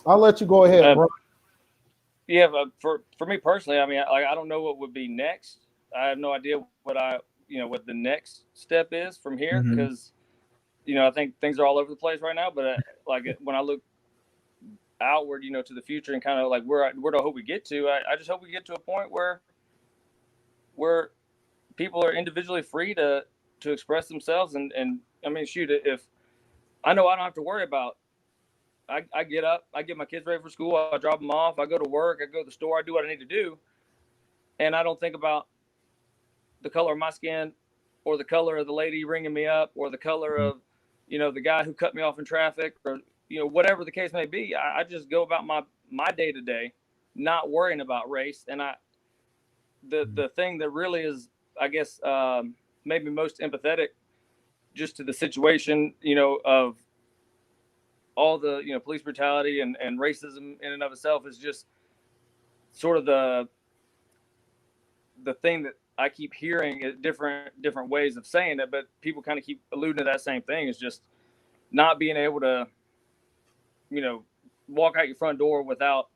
I'll let you go ahead, bro. Yeah, but for me personally, I mean, I don't know what would be next. I have no idea what the next step is from here, because I think things are all over the place right now. But when I look outward, to the future and kind of like where do I hope we get to? I just hope we get to a point where people are individually free to express themselves. And I mean, shoot, if I know I don't have to worry about. I get up, I get my kids ready for school, I drop them off, I go to work, I go to the store, I do what I need to do, and I don't think about the color of my skin or the color of the lady ringing me up or the color of, the guy who cut me off in traffic or, whatever the case may be. I just go about my day to day, not worrying about race. And the thing that really is, I guess, maybe most empathetic just to the situation, of all the police brutality and racism in and of itself is just sort of the thing that I keep hearing at different ways of saying it, but people kind of keep alluding to that same thing, is just not being able to walk out your front door without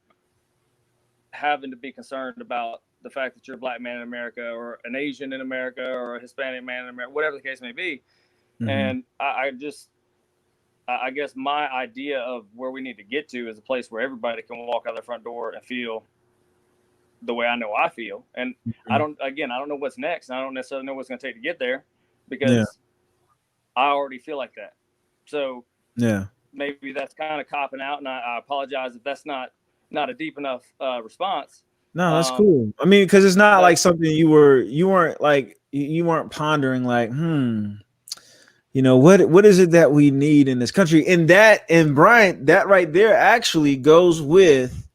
having to be concerned about the fact that you're a black man in America or an Asian in America or a Hispanic man in America, whatever the case may be. And I guess my idea of where we need to get to is a place where everybody can walk out the front door and feel the way I know I feel. And I don't know what's next. And I don't necessarily know what's going to take to get there, because I already feel like that. So maybe that's kind of copping out. And I apologize if that's not a deep enough response. No, that's cool. I mean, because it's not like something you weren't pondering like, what is it that we need in this country? And Bryant, that right there actually goes with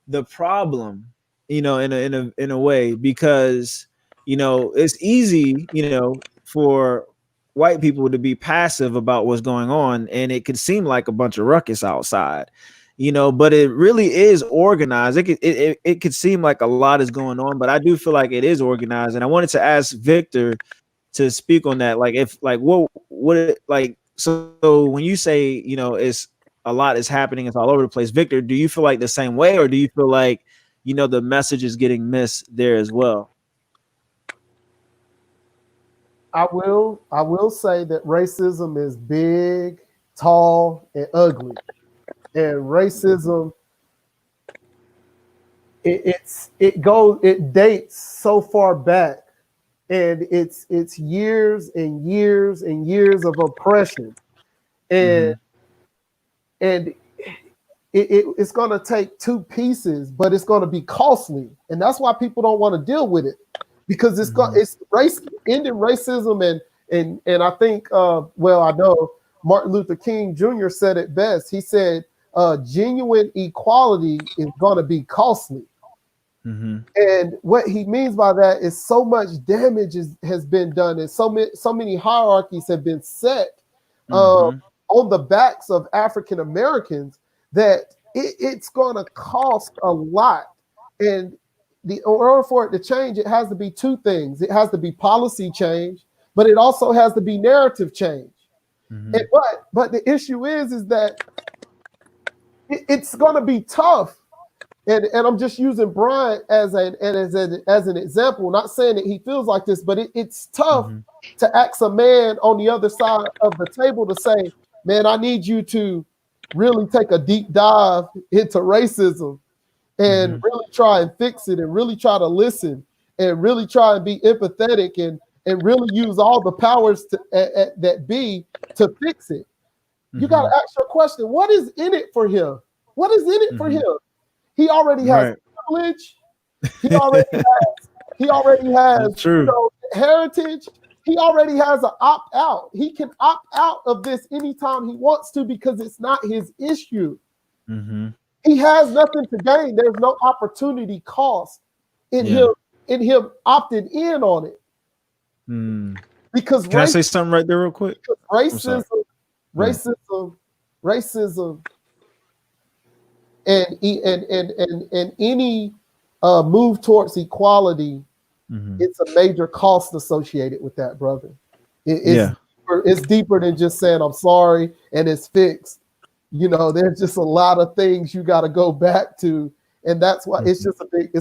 the problem, in a way, because it's easy, for white people to be passive about what's going on, and it could seem like a bunch of ruckus outside, but it really is organized. It could seem like a lot is going on, but I do feel like it is organized. And I wanted to ask Victor to speak on that. Like, if like what like, so when you say it's a lot is happening, it's all over the place, Victor, do you feel like the same way, or do you feel like the message is getting missed there as well? I will say that racism is big, tall, and ugly. And racism, it dates so far back, and it's years and years and years of oppression, and it's going to take two pieces, but it's going to be costly, and that's why people don't want to deal with it, because it's ending racism, and I think I know Martin Luther King Jr. said it best. He said genuine equality is going to be costly. And what he means by that is so much damage has been done, and so many hierarchies have been set on the backs of African Americans that it's going to cost a lot. And in order for it to change, it has to be two things. It has to be policy change, but it also has to be narrative change. But the issue is that it's going to be tough. and I'm just using Bryant as an example, not saying that he feels like this, but it's tough to ask a man on the other side of the table to say, man, I need you to really take a deep dive into racism and really try and fix it and really try to listen and really try and be empathetic and really use all the powers that be to fix it. You got to ask your question, what is in it for him? What is in it for him? He already has privilege. He already has heritage. He already has an opt out. He can opt out of this anytime he wants to because it's not his issue. He has nothing to gain. There's no opportunity cost in him opting in on it. Because can I say something right there real quick? Racism, and any move towards equality, it's a major cost associated with that, brother. It's deeper than just saying I'm sorry and it's fixed. You know, there's just a lot of things you got to go back to, and that's why it's just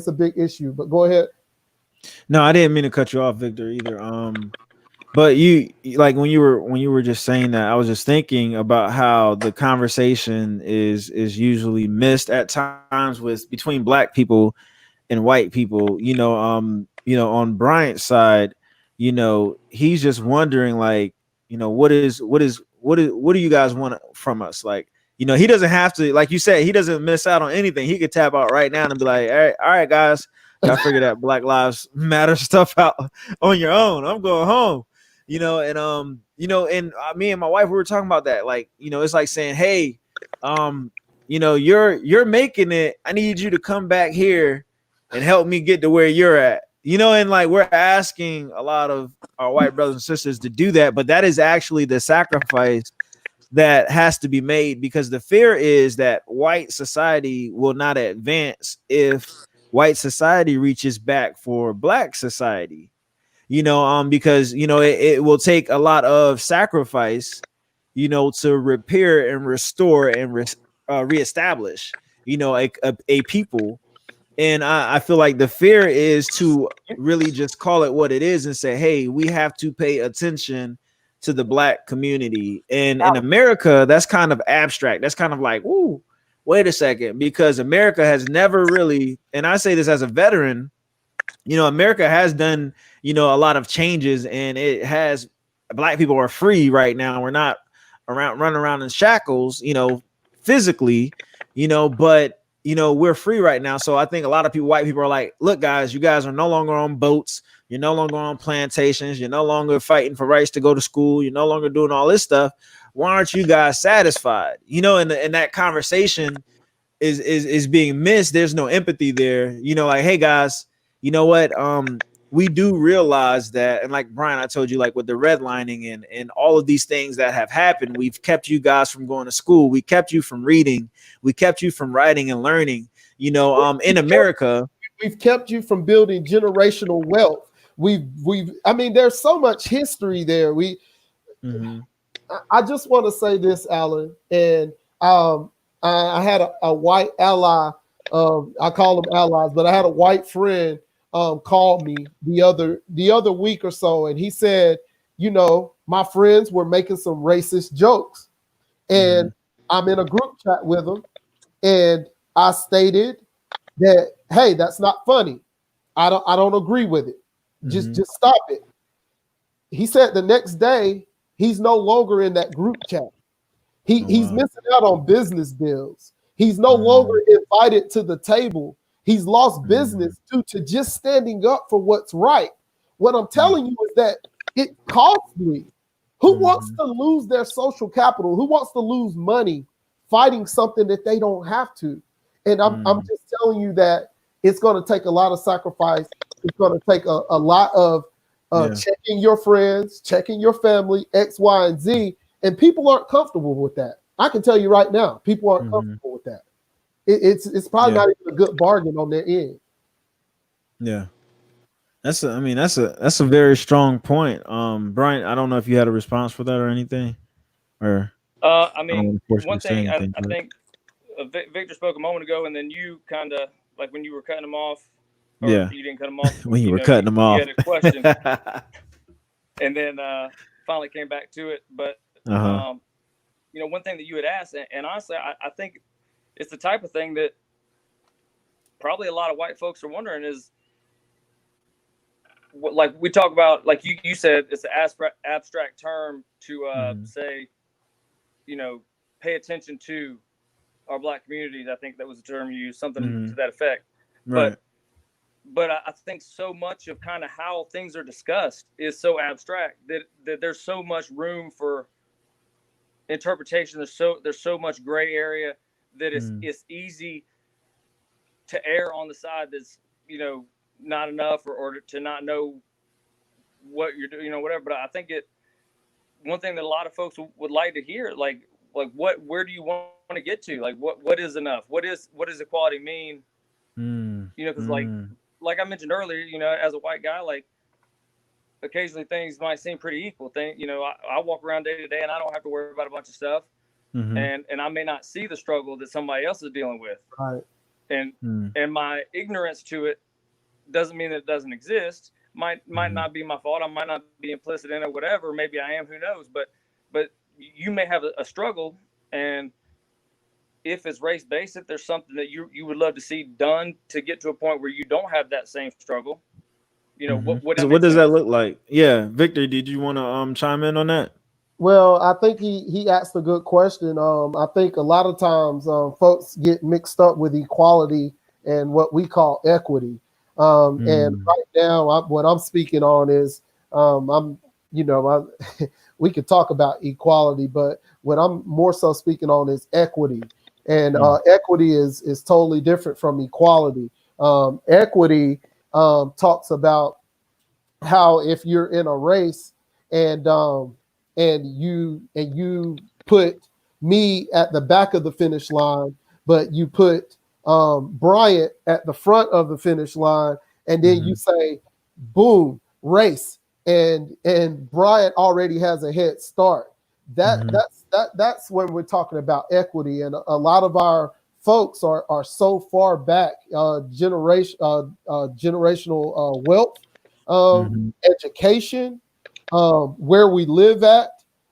a big issue. But go ahead. No, I didn't mean to cut you off, Victor, either. But you like when you were just saying that, I was just thinking about how the conversation is usually missed at times with between black people and white people. On Bryant's side, he's just wondering, like, what do you guys want from us? Like, he doesn't have to, like you said, he doesn't miss out on anything. He could tap out right now and be like, all right, guys, y'all figure that Black Lives Matter stuff out on your own. I'm going home. And me and my wife, we were talking about that. Like, it's like saying, hey, you're making it. I need you to come back here and help me get to where you're at. And like we're asking a lot of our white brothers and sisters to do that, but that is actually the sacrifice that has to be made, because the fear is that white society will not advance if white society reaches back for black society. Because it will take a lot of sacrifice, to repair and restore and reestablish, a people. And I feel like the fear is to really just call it what it is and say, hey, we have to pay attention to the black community. And in America, that's kind of abstract. That's kind of like, ooh, wait a second, because America has never really, and I say this as a veteran, America has done, a lot of changes, and it has, black people are free right now. We're not running around in shackles, physically, but we're free right now. So I think a lot of white people are like, look, guys, you guys are no longer on boats. You're no longer on plantations. You're no longer fighting for rights to go to school. You're no longer doing all this stuff. Why aren't you guys satisfied? And that conversation is being missed. There's no empathy there. Like, hey guys, you know what? We do realize that, and like Brian, I told you, like with the redlining and all of these things that have happened, we've kept you guys from going to school. We kept you from reading. We kept you from writing and learning. In America, we've kept you from building generational wealth. I mean, there's so much history there. I just want to say this, Allen, and I had a white ally. I call them allies, but I had a white friend called me the other week or so, and he said, my friends were making some racist jokes, and I'm in a group chat with them, and I stated that, hey, that's not funny. I don't agree with it. Just stop it. He said the next day he's no longer in that group chat. He's missing out on business deals. He's no longer invited to the table. He's lost business due to just standing up for what's right. What I'm telling you is that it costly. Who wants to lose their social capital? Who wants to lose money fighting something that they don't have to? And I'm just telling you that it's going to take a lot of sacrifice. It's going to take a lot of checking your friends, checking your family, X, Y, and Z. And people aren't comfortable with that. I can tell you right now, people aren't comfortable with that. It's probably not even a good bargain on their end. Yeah. That's a very strong point. Brian, I don't know if you had a response for that or anything. Or one thing I think Victor spoke a moment ago, and then you kind of like when you were cutting him off, or Yeah. you didn't cut him off When you were cutting him off. You had a question, and then finally came back to it. But you know, one thing that you had asked, and honestly, I think it's the type of thing that probably a lot of white folks are wondering is, what, like we talk about, like you said, it's an abstract term to say, you know, pay attention to our Black communities. I think that was the term you used, something to that effect. Right. But I think so much of kind of how things are discussed is so abstract that there's so much room for interpretation. There's so much gray area that it's easy to err on the side that's, you know, not enough or to not know what you're doing, you know, whatever. But I think one thing that a lot of folks would like to hear, like where do you want to get to? Like what is enough? What does equality mean? You know, because like I mentioned earlier, you know, as a white guy, like occasionally things might seem pretty equal. You know, I walk around day to day and I don't have to worry about a bunch of stuff. And I may not see the struggle that somebody else is dealing with. Right. And my ignorance to it doesn't mean that it doesn't exist. Might not be my fault. I might not be implicit in it, whatever. Maybe I am, who knows? But you may have a struggle, and if it's race-based, if there's something that you would love to see done to get to a point where you don't have that same struggle, you know, what does that look like? Yeah, Victor, did you want to chime in on that? Well, I think he asked a good question. I think a lot of times folks get mixed up with equality and what we call equity. And right now, what I'm speaking on is we could talk about equality, but what I'm more so speaking on is equity. And equity is totally different from equality. Equity talks about how if you're in a race and you put me at the back of the finish line, but you put Bryant at the front of the finish line, and then you say, boom, race, and Bryant already has a head start. That's when we're talking about equity, and a lot of our folks are so far back, generational wealth, education, where we live at,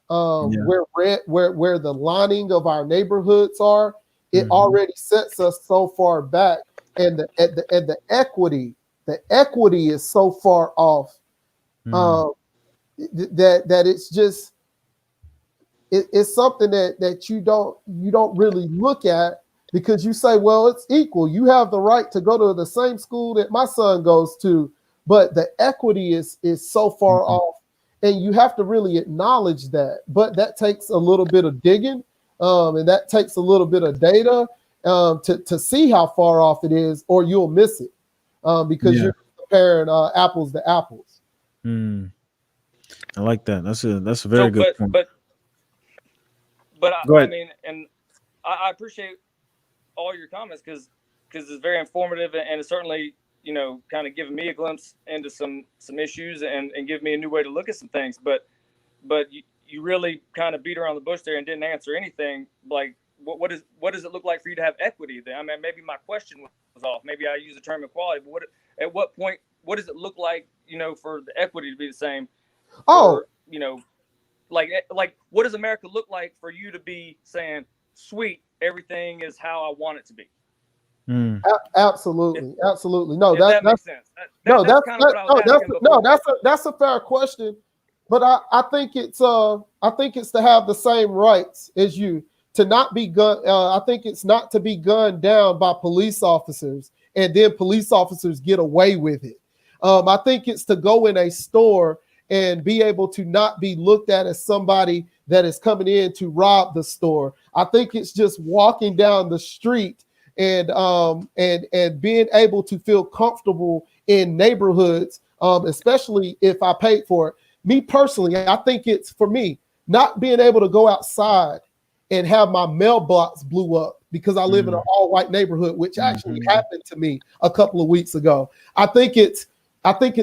where the lining of our neighborhoods are. It already sets us so far back, and the equity is so far off that it's just it's something that you don't really look at, because you say, well, it's equal. You have the right to go to the same school that my son goes to, but the equity is so far off, and you have to really acknowledge that. But that takes a little bit of digging. And that takes a little bit of data to see how far off it is, or you'll miss it because you're comparing apples to apples. I like that. That's a very good point. But I mean, and I appreciate all your comments because it's very informative, and it's certainly, you know, kind of giving me a glimpse into some issues and give me a new way to look at some things. But you really kind of beat around the bush there and didn't answer anything. Like, what does it look like for you to have equity then? I mean, maybe my question was off. Maybe I use the term equality, but at what point, what does it look like, you know, for the equity to be the same? You know, like what does America look like for you to be saying, sweet, everything is how I want it to be? Absolutely. No, that makes sense. That's kind of what I was asking before. That's a fair question. But I think it's to have the same rights as you, to not be gunned. I think it's not to be gunned down by police officers and then police officers get away with it. I think it's to go in a store and be able to not be looked at as somebody that is coming in to rob the store. I think it's just walking down the street and being able to feel comfortable in neighborhoods, especially if I paid for it. Me personally, I think it's, for me, not being able to go outside and have my mailbox blew up because I live in an all-white neighborhood, which actually happened to me a couple of weeks ago. I think it's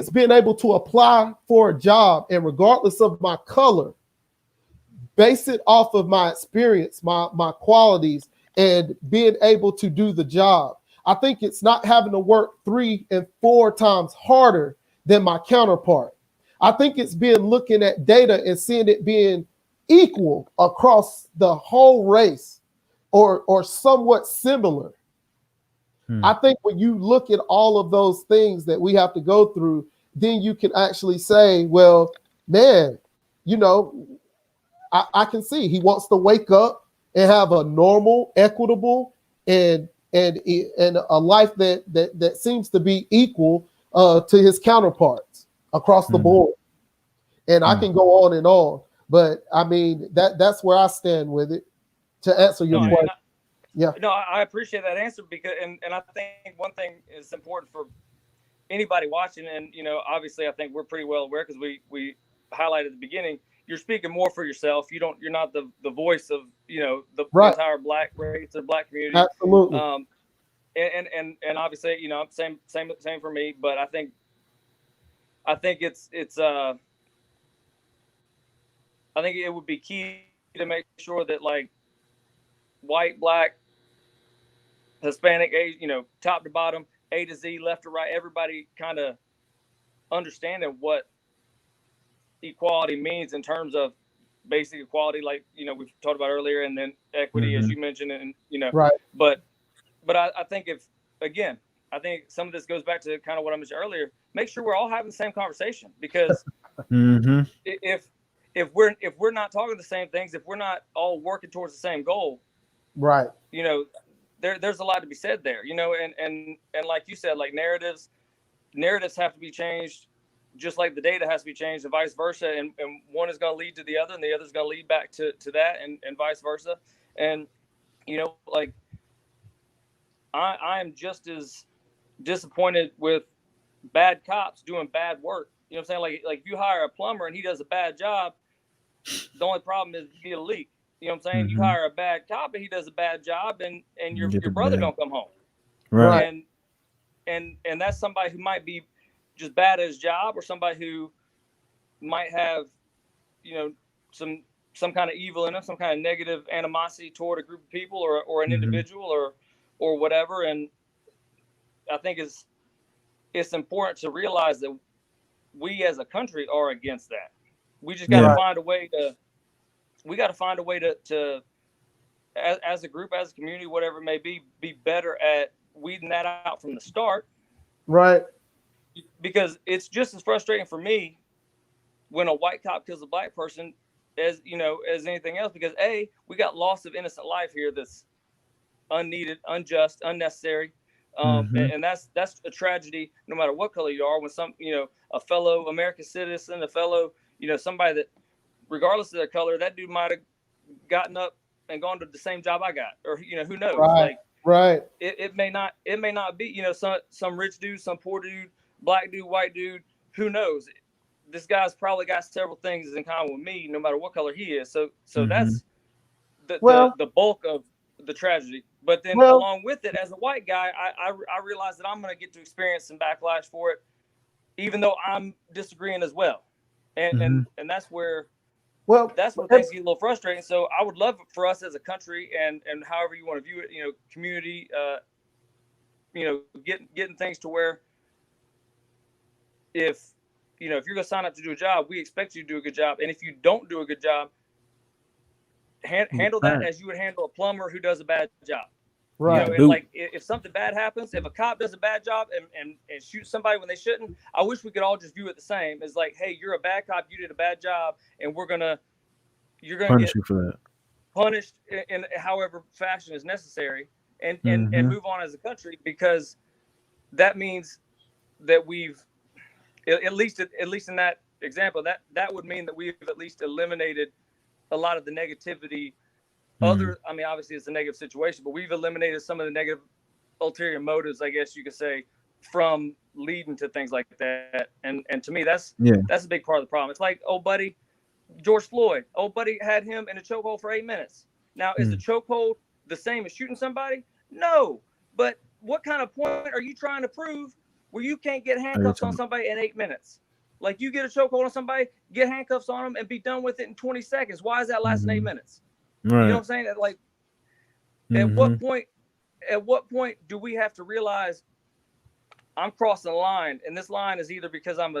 being able to apply for a job, and regardless of my color, base it off of my experience, my qualities, and being able to do the job. I think it's not having to work 3 and 4 times harder than my counterpart. I think it's being looking at data and seeing it being equal across the whole race or somewhat similar. I think when you look at all of those things that we have to go through, then you can actually say, well, man, you know, I can see he wants to wake up and have a normal, equitable, and a life that seems to be equal to his counterparts across the board. And I can go on and on, but I mean that's where I stand with it. To answer your question, I appreciate that answer because, and I think one thing is important for anybody watching, and obviously I think we're pretty well aware because we highlighted at the beginning. You're speaking more for yourself. You're not the voice of the entire black race or black community. Absolutely. And obviously same for me. But I think it's I think it would be key to make sure that like white, black, Hispanic, top to bottom, A to Z, left to right, everybody kind of understanding what equality means in terms of basic equality, like we've talked about earlier, and then equity, as you mentioned, and right. But I think I think some of this goes back to kind of what I mentioned earlier. Make sure we're all having the same conversation, because if we're not talking the same things, if we're not all working towards the same goal, right? There's a lot to be said there, and like you said, like narratives have to be changed, just like the data has to be changed, and vice versa. And one is going to lead to the other, and the other is going to lead back to that, and vice versa. And like I am just as disappointed with bad cops doing bad work. You know what I'm saying? Like if you hire a plumber and he does a bad job, the only problem is you get a leak. You know what I'm saying? You hire a bad cop and he does a bad job, and your brother don't come home. Right. And that's somebody who might be just bad at his job, or somebody who might have, some kind of evil in him, some kind of negative animosity toward a group of people or an individual or whatever. And I think it's important to realize that we as a country are against that. We just got to find a way to. We got to find a way to as a group, as a community, whatever it may be better at weeding that out from the start. Right. Because it's just as frustrating for me when a white cop kills a black person as anything else, because we got loss of innocent life here that's unneeded, unjust, unnecessary. And that's a tragedy no matter what color you are. When a fellow American citizen, a fellow, somebody that, regardless of their color, that dude might have gotten up and gone to the same job I got, or who knows? Right. It may not be some rich dude, some poor dude, black dude, white dude, who knows? This guy's probably got several things in common with me, no matter what color he is. So that's the bulk of the tragedy. But then along with it, as a white guy, I realize that I'm going to get to experience some backlash for it, even though I'm disagreeing as well. And that's where. Well, that's what things get a little frustrating. So I would love for us as a country, and however you want to view it, community, getting things to where if you're going to sign up to do a job, we expect you to do a good job. And if you don't do a good job, handle that as you would handle a plumber who does a bad job. Right. And like if something bad happens, if a cop does a bad job and shoots somebody when they shouldn't, I wish we could all just view it the same. As like, hey, you're a bad cop, you did a bad job, and you're gonna punish get you for that. Punished in however fashion is necessary, and move on as a country, because that means that we've at least in that example, that would mean that we've at least eliminated a lot of the negativity. Obviously it's a negative situation, but we've eliminated some of the negative ulterior motives, I guess you could say, from leading to things like that. And to me, that's a big part of the problem. It's like, old buddy, George Floyd. Old buddy had him in a chokehold for 8 minutes. Now, is the chokehold the same as shooting somebody? No. But what kind of point are you trying to prove where you can't get handcuffs on somebody in 8 minutes? Like, you get a chokehold on somebody, get handcuffs on them, and be done with it in 20 seconds. Why is that lasting 8 minutes? Right. You know what I'm saying? Like, At what point? At what point do we have to realize I'm crossing the line, and this line is either because I'm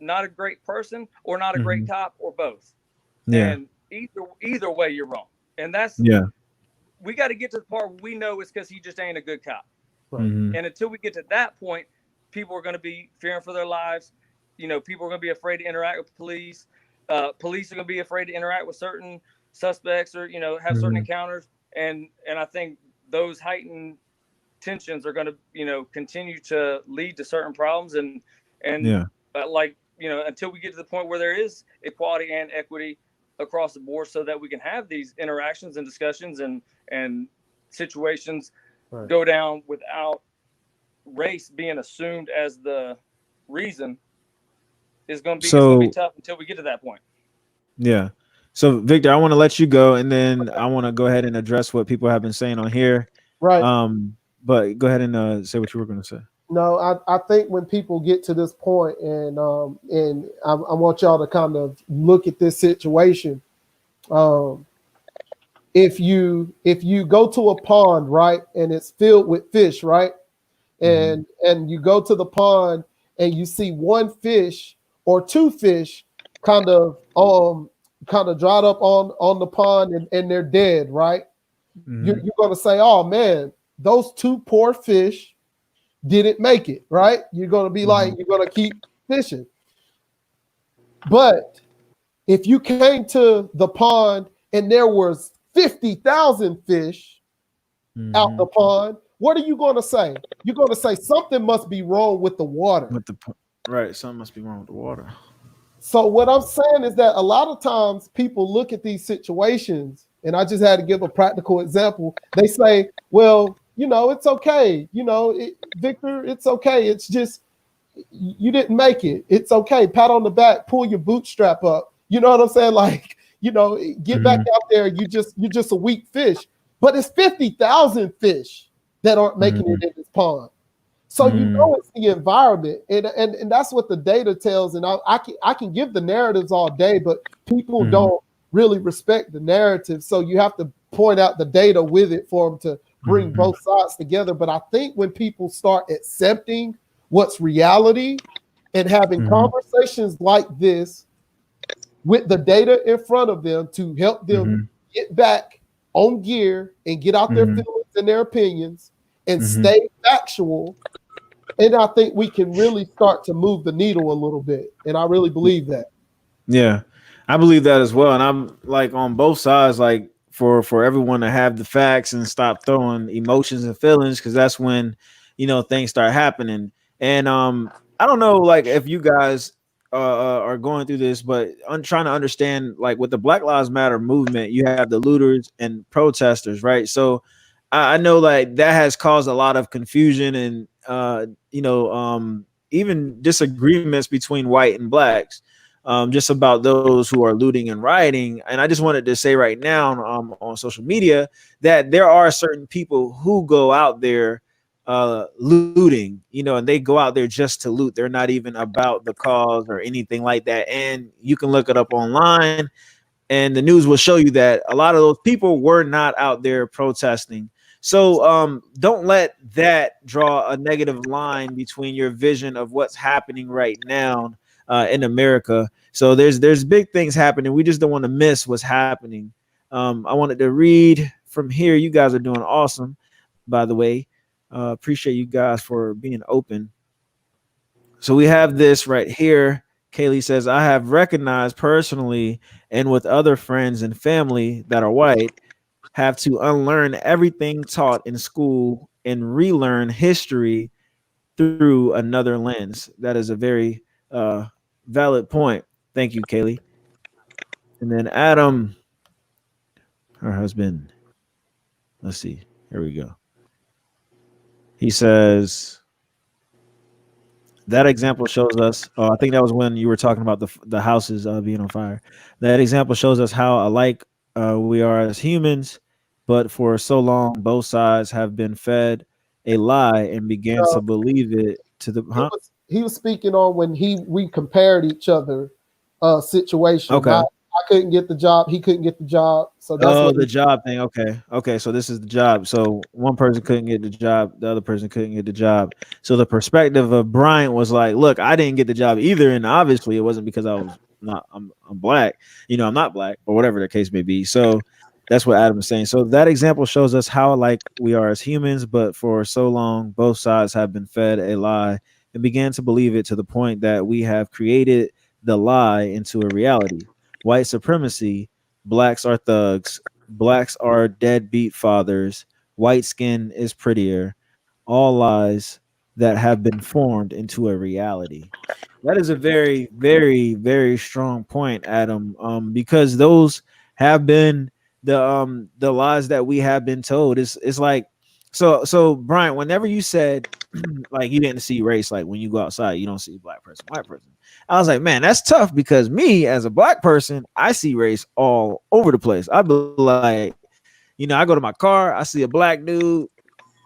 not a great person or not a great cop or both. Yeah. And either way, you're wrong. And that's we got to get to the part where we know it's because he just ain't a good cop. And until we get to that point, people are going to be fearing for their lives. People are going to be afraid to interact with police. Police are going to be afraid to interact with certain suspects or have certain encounters. And I think those heightened tensions are going to continue to lead to certain problems. And until we get to the point where there is equality and equity across the board, so that we can have these interactions and discussions and situations go down without race being assumed as the reason, it's going to be tough until we get to that point. Yeah. So Victor, I want to let you go, and then I want to go ahead and address what people have been saying on here. Right. But go ahead and say what you were going to say. No, I think when people get to this point, and I want y'all to kind of look at this situation. If you go to a pond, right, and it's filled with fish, right, and you go to the pond and you see one fish or two fish kind of dried up on the pond and they're dead, right? You're going to say, oh man, those two poor fish didn't make it, right? You're going to be like, you're going to keep fishing. But if you came to the pond and there was 50,000 fish out the pond, what are you going to say? You're going to say something must be wrong with the water. Right, something must be wrong with the water. So what I'm saying is that a lot of times people look at these situations, and I just had to give a practical example. They say, well, it's okay. Victor, it's okay. It's just, you didn't make it. It's okay. Pat on the back, pull your bootstrap up. You know what I'm saying? Like, get back out there. You're just a weak fish. But it's 50,000 fish that aren't making it in this pond. So it's the environment, and that's what the data tells. And I can give the narratives all day, but people don't really respect the narrative. So you have to point out the data with it for them to bring both sides together. But I think when people start accepting what's reality and having conversations like this with the data in front of them to help them get back on gear and get out their feelings and their opinions and stay factual, and I think we can really start to move the needle a little bit. And I really believe that. Yeah, I believe that as well. And I'm like on both sides, like for everyone to have the facts and stop throwing emotions and feelings, because that's when things start happening. And I don't know, like if you guys are going through this, but I'm trying to understand, like with the Black Lives Matter movement, you have the looters and protesters, right? So I know like that has caused a lot of confusion and even disagreements between white and blacks, just about those who are looting and rioting. And I just wanted to say right now on social media that there are certain people who go out there looting, and they go out there just to loot. They're not even about the cause or anything like that. And you can look it up online, and the news will show you that a lot of those people were not out there protesting. So don't let that draw a negative line between your vision of what's happening right now in America. So there's big things happening. We just don't want to miss what's happening. I wanted to read from here. You guys are doing awesome, by the way. Appreciate you guys for being open. So we have this right here. Kaylee says, I have recognized personally and with other friends and family that are white, have to unlearn everything taught in school and relearn history through another lens. That is a very valid point. Thank you, Kaylee. And then Adam, her husband, let's see. Here we go. He says, that example shows us, I think that was when you were talking about the houses being on fire. That example shows us how alike we are as humans, but for so long, both sides have been fed a lie and began to believe it to the, he was speaking on when we compared each other situation. Okay. I couldn't get the job. He couldn't get the job. So that's Oh, what the job thing. Okay. Okay. So this is the job. So one person couldn't get the job, the other person couldn't get the job. So the perspective of Bryant was like, look, I didn't get the job either. And obviously it wasn't because I was not I'm black, I'm not black, or whatever the case may be. So that's what Adam is saying. So that example shows us how alike we are as humans, but for so long, both sides have been fed a lie and began to believe it to the point that we have created the lie into a reality. White supremacy, blacks are thugs, blacks are deadbeat fathers, white skin is prettier, all lies that have been formed into a reality. That is a very, very, very strong point, Adam. Because those have been the lies that we have been told. It's like so Brian, whenever you said like you didn't see race, like when you go outside, you don't see black person, white person. I was like, man, that's tough because me as a black person, I see race all over the place. I be like, I go to my car, I see a black dude,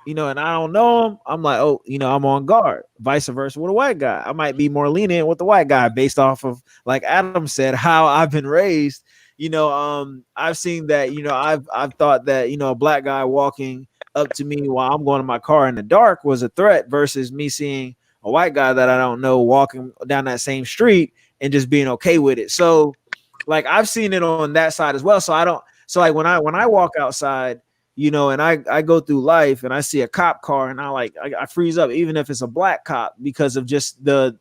and I don't know him, I'm like, oh, I'm on guard. Vice versa with a white guy. I might be more lenient with the white guy based off of, like Adam said, how I've been raised. I've seen that, I've thought that, a black guy walking up to me while I'm going to my car in the dark was a threat versus me seeing a white guy that I don't know walking down that same street and just being okay with it. So like I've seen it on that side as well. So I don't so like when I walk outside, and I go through life and I see a cop car and I freeze up, even if it's a black cop, because of just the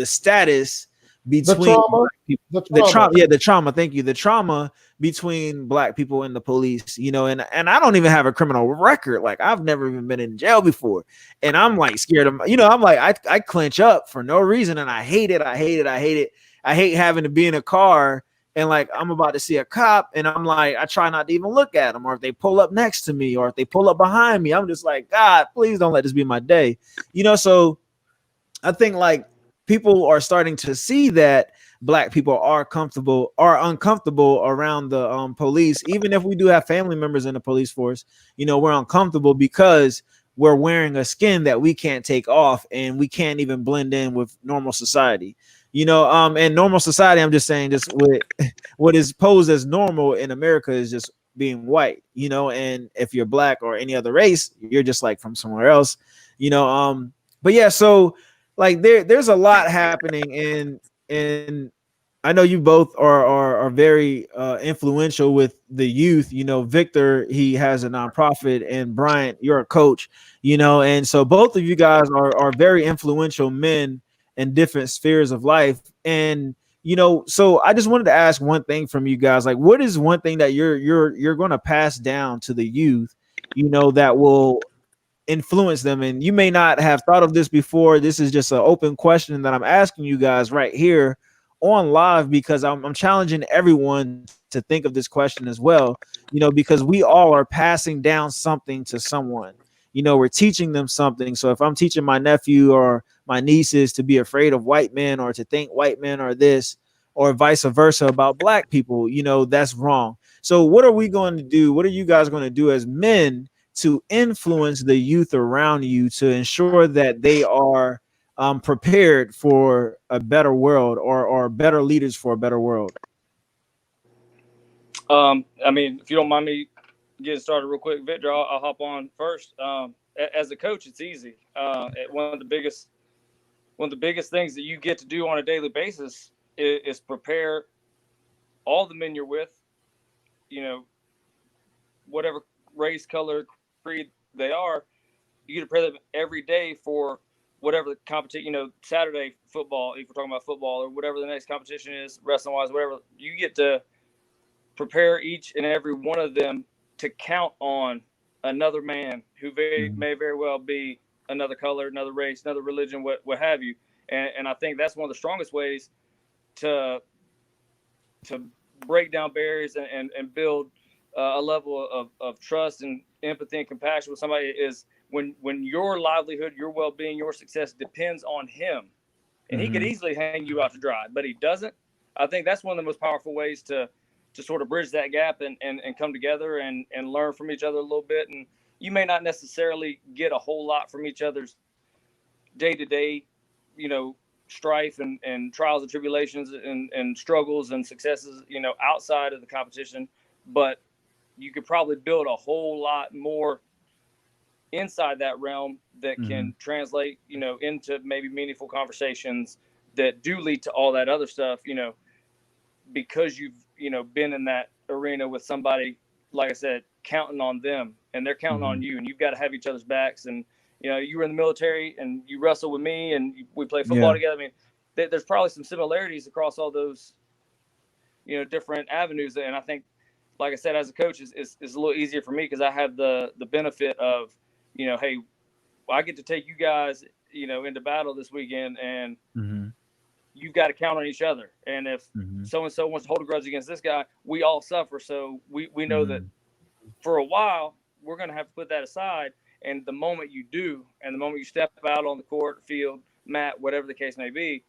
status the between trauma, black people. the The trauma. trauma, yeah, the trauma. Thank you. The trauma between black people and the police, and I don't even have a criminal record. Like I've never even been in jail before, and I'm like scared of, I'm like I clench up for no reason, and I hate it. I hate it. I hate it. I hate having to be in a car and like I'm about to see a cop and I'm like, I try not to even look at them, or if they pull up next to me or if they pull up behind me, I'm just like, God, please don't let this be my day. So I think like people are starting to see that black people are uncomfortable around the police. Even if we do have family members in the police force, we're uncomfortable because we're wearing a skin that we can't take off and we can't even blend in with normal society. And normal society, I'm just saying, just what is posed as normal in America is just being white, and if you're black or any other race, you're just like from somewhere else, but yeah, so like there's a lot happening in I know you both are very influential with the youth. Victor, he has a nonprofit, and Bryant, you're a coach. And so both of you guys are very influential men in different spheres of life. And so I just wanted to ask one thing from you guys. Like, what is one thing that you're going to pass down to the youth, that will influence them? And you may not have thought of this before. This is just an open question that I'm asking you guys right here on live, because I'm challenging everyone to think of this question as well, because we all are passing down something to someone. We're teaching them something. So if I'm teaching my nephew or my nieces to be afraid of white men, or to think white men are this, or vice versa about black people, that's wrong. So what are we going to do? What are you guys going to do as men to influence the youth around you to ensure that they are prepared for a better world, or better leaders for a better world? I mean, if you don't mind me getting started real quick, Victor, I'll hop on first. As a coach, it's easy. One of the biggest things that you get to do on a daily basis is prepare all the men you're with, you know, whatever race, color, creed they are. You get to prepare them every day for whatever the competition, Saturday football, if we're talking about football, or whatever the next competition is, wrestling wise, whatever. You get to prepare each and every one of them to count on another man who may very well be another color, another race, another religion, what have you. And I think that's one of the strongest ways to break down barriers and build a level of trust and empathy and compassion with somebody is when your livelihood, your well-being, your success depends on him. And he could easily hang you out to dry, but he doesn't. I think that's one of the most powerful ways to sort of bridge that gap and come together and learn from each other a little bit. And you may not necessarily get a whole lot from each other's day-to-day, strife and trials and tribulations and struggles and successes, outside of the competition, but you could probably build a whole lot more inside that realm that can translate, into maybe meaningful conversations that do lead to all that other stuff, because you've, been in that arena with somebody, like I said, counting on them and they're counting on you, and you've got to have each other's backs. And, you were in the military and you wrestle with me and we play football together. I mean, there's probably some similarities across all those, different avenues. And I think, like I said, as a coach, is a little easier for me because I have the benefit of, hey, I get to take you guys, into battle this weekend, and you've got to count on each other. And if so-and-so wants to hold a grudge against this guy, we all suffer. So we know that for a while, we're going to have to put that aside. And the moment you do, and the moment you step out on the court, field, mat, whatever the case may be,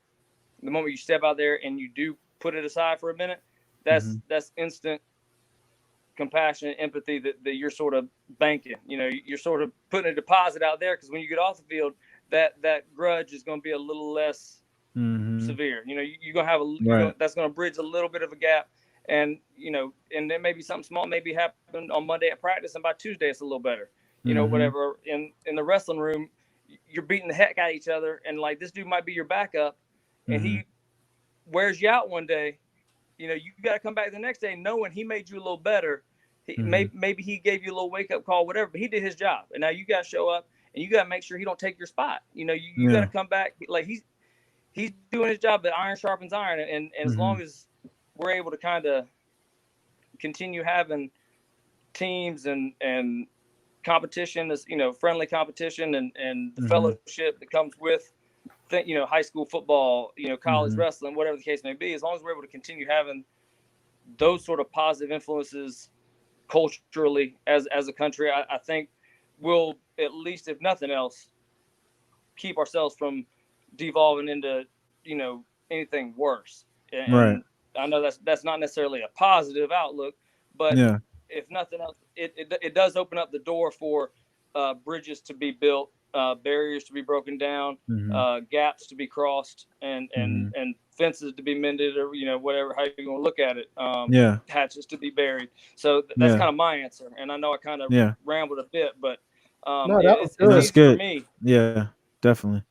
the moment you step out there and you do put it aside for a minute, that's instant compassion, empathy that you're sort of banking. You're sort of putting a deposit out there, because when you get off the field, that grudge is going to be a little less severe. You're going to have that's going to bridge a little bit of a gap. And, and then maybe something small maybe happened on Monday at practice, and by Tuesday it's a little better. Whatever. In the wrestling room, you're beating the heck out of each other, and like, this dude might be your backup, and he wears you out one day. You got to come back the next day knowing he made you a little better. Maybe he gave you a little wake up call, whatever, but he did his job. And now you got to show up and you got to make sure he don't take your spot. You got to come back. Like, he's doing his job, but iron sharpens iron. And as long as we're able to kind of continue having teams and competition, as friendly competition and the fellowship that comes with, high school football, college wrestling, whatever the case may be, as long as we're able to continue having those sort of positive influences culturally as a country, I think we'll, at least if nothing else, keep ourselves from devolving into, anything worse. And I know that's not necessarily a positive outlook, but if nothing else, it does open up the door for bridges to be built, barriers to be broken down, gaps to be crossed, and fences to be mended, or whatever, how you're going to look at it, hatches to be buried. So that's kind of my answer, and I know I kind of rambled a bit, but No, it's that's easy good for me. Definitely.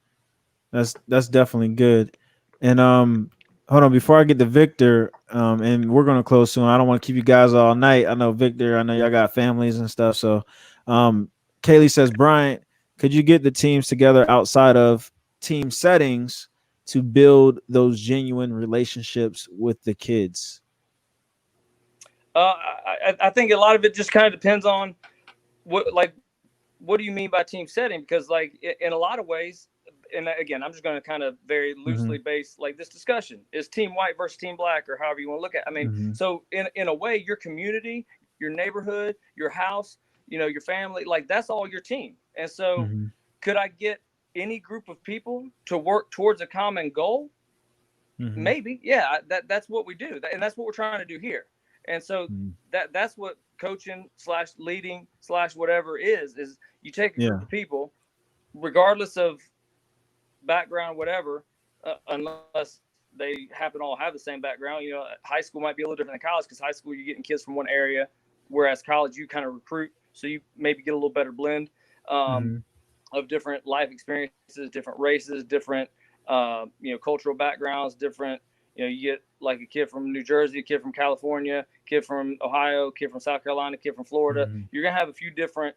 That's definitely good. And hold on, before I get to Victor, and we're gonna close soon. I don't want to keep you guys all night. I know Victor, I know y'all got families and stuff. So Kaylee says, Bryant, could you get the teams together outside of team settings to build those genuine relationships with the kids? I think a lot of it just kind of depends on what do you mean by team setting? Because like in a lot of ways, and again, I'm just going to kind of very loosely base like this discussion is team white versus team black, or however you want to look at it. I mean, so in a way, your community, your neighborhood, your house, your family, like that's all your team. And so could I get any group of people to work towards a common goal? Maybe. Yeah, that's what we do. And that's what we're trying to do here. And so that's what coaching / leading / whatever is you take a group of people, regardless of background, whatever, unless they happen to all have the same background. High school might be a little different than college, because high school you're getting kids from one area, whereas college you kind of recruit, so you maybe get a little better blend of different life experiences, different races, different cultural backgrounds, different. You get like a kid from New Jersey, a kid from California, kid from Ohio, kid from South Carolina, kid from Florida. You're gonna have a few different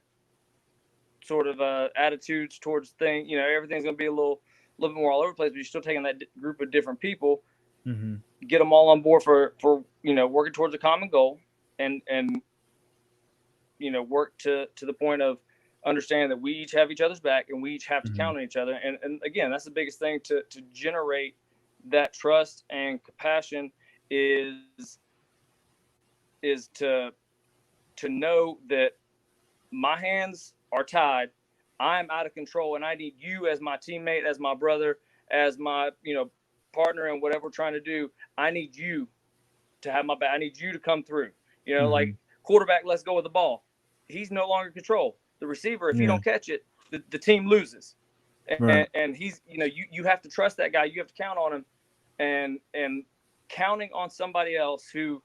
sort of attitudes towards things. Everything's gonna be a little bit more all over the place, but you're still taking that group of different people, get them all on board for working towards a common goal, and work to the point of understanding that we each have each other's back and we each have to count on each other. And again, that's the biggest thing to generate that trust and compassion is to know that my hands are tied, I'm out of control, and I need you as my teammate, as my brother, as my partner in whatever we're trying to do. I need you to have my back. I need you to come through. Like quarterback, let's go with the ball. He's no longer in control. The receiver, if you don't catch it, the team loses. and he's, you have to trust that guy. You have to count on him, and counting on somebody else who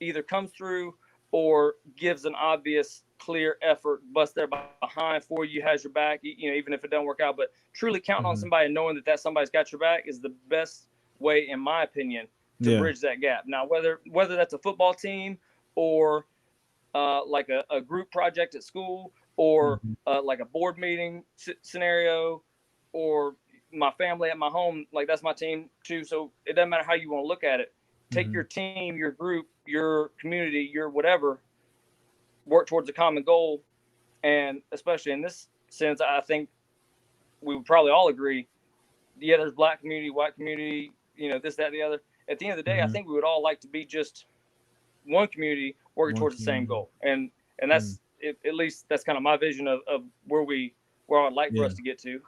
either comes through or gives an obvious, clear effort, busts their behind for you, has your back, even if it doesn't work out. But truly counting on somebody and knowing that somebody's got your back is the best way, in my opinion, to bridge that gap. Now, whether that's a football team or like a group project at school or like a board meeting scenario, or my family at my home, like that's my team too. So it doesn't matter how you want to look at it. Take your team, your group, your community, your whatever, work towards a common goal. And especially in this sense, I think we would probably all agree, there's black community, white community, this, that, the other. At the end of the day, I think we would all like to be just one community working towards the same goal. And that's, at least that's kind of my vision of where I'd like for us to get to.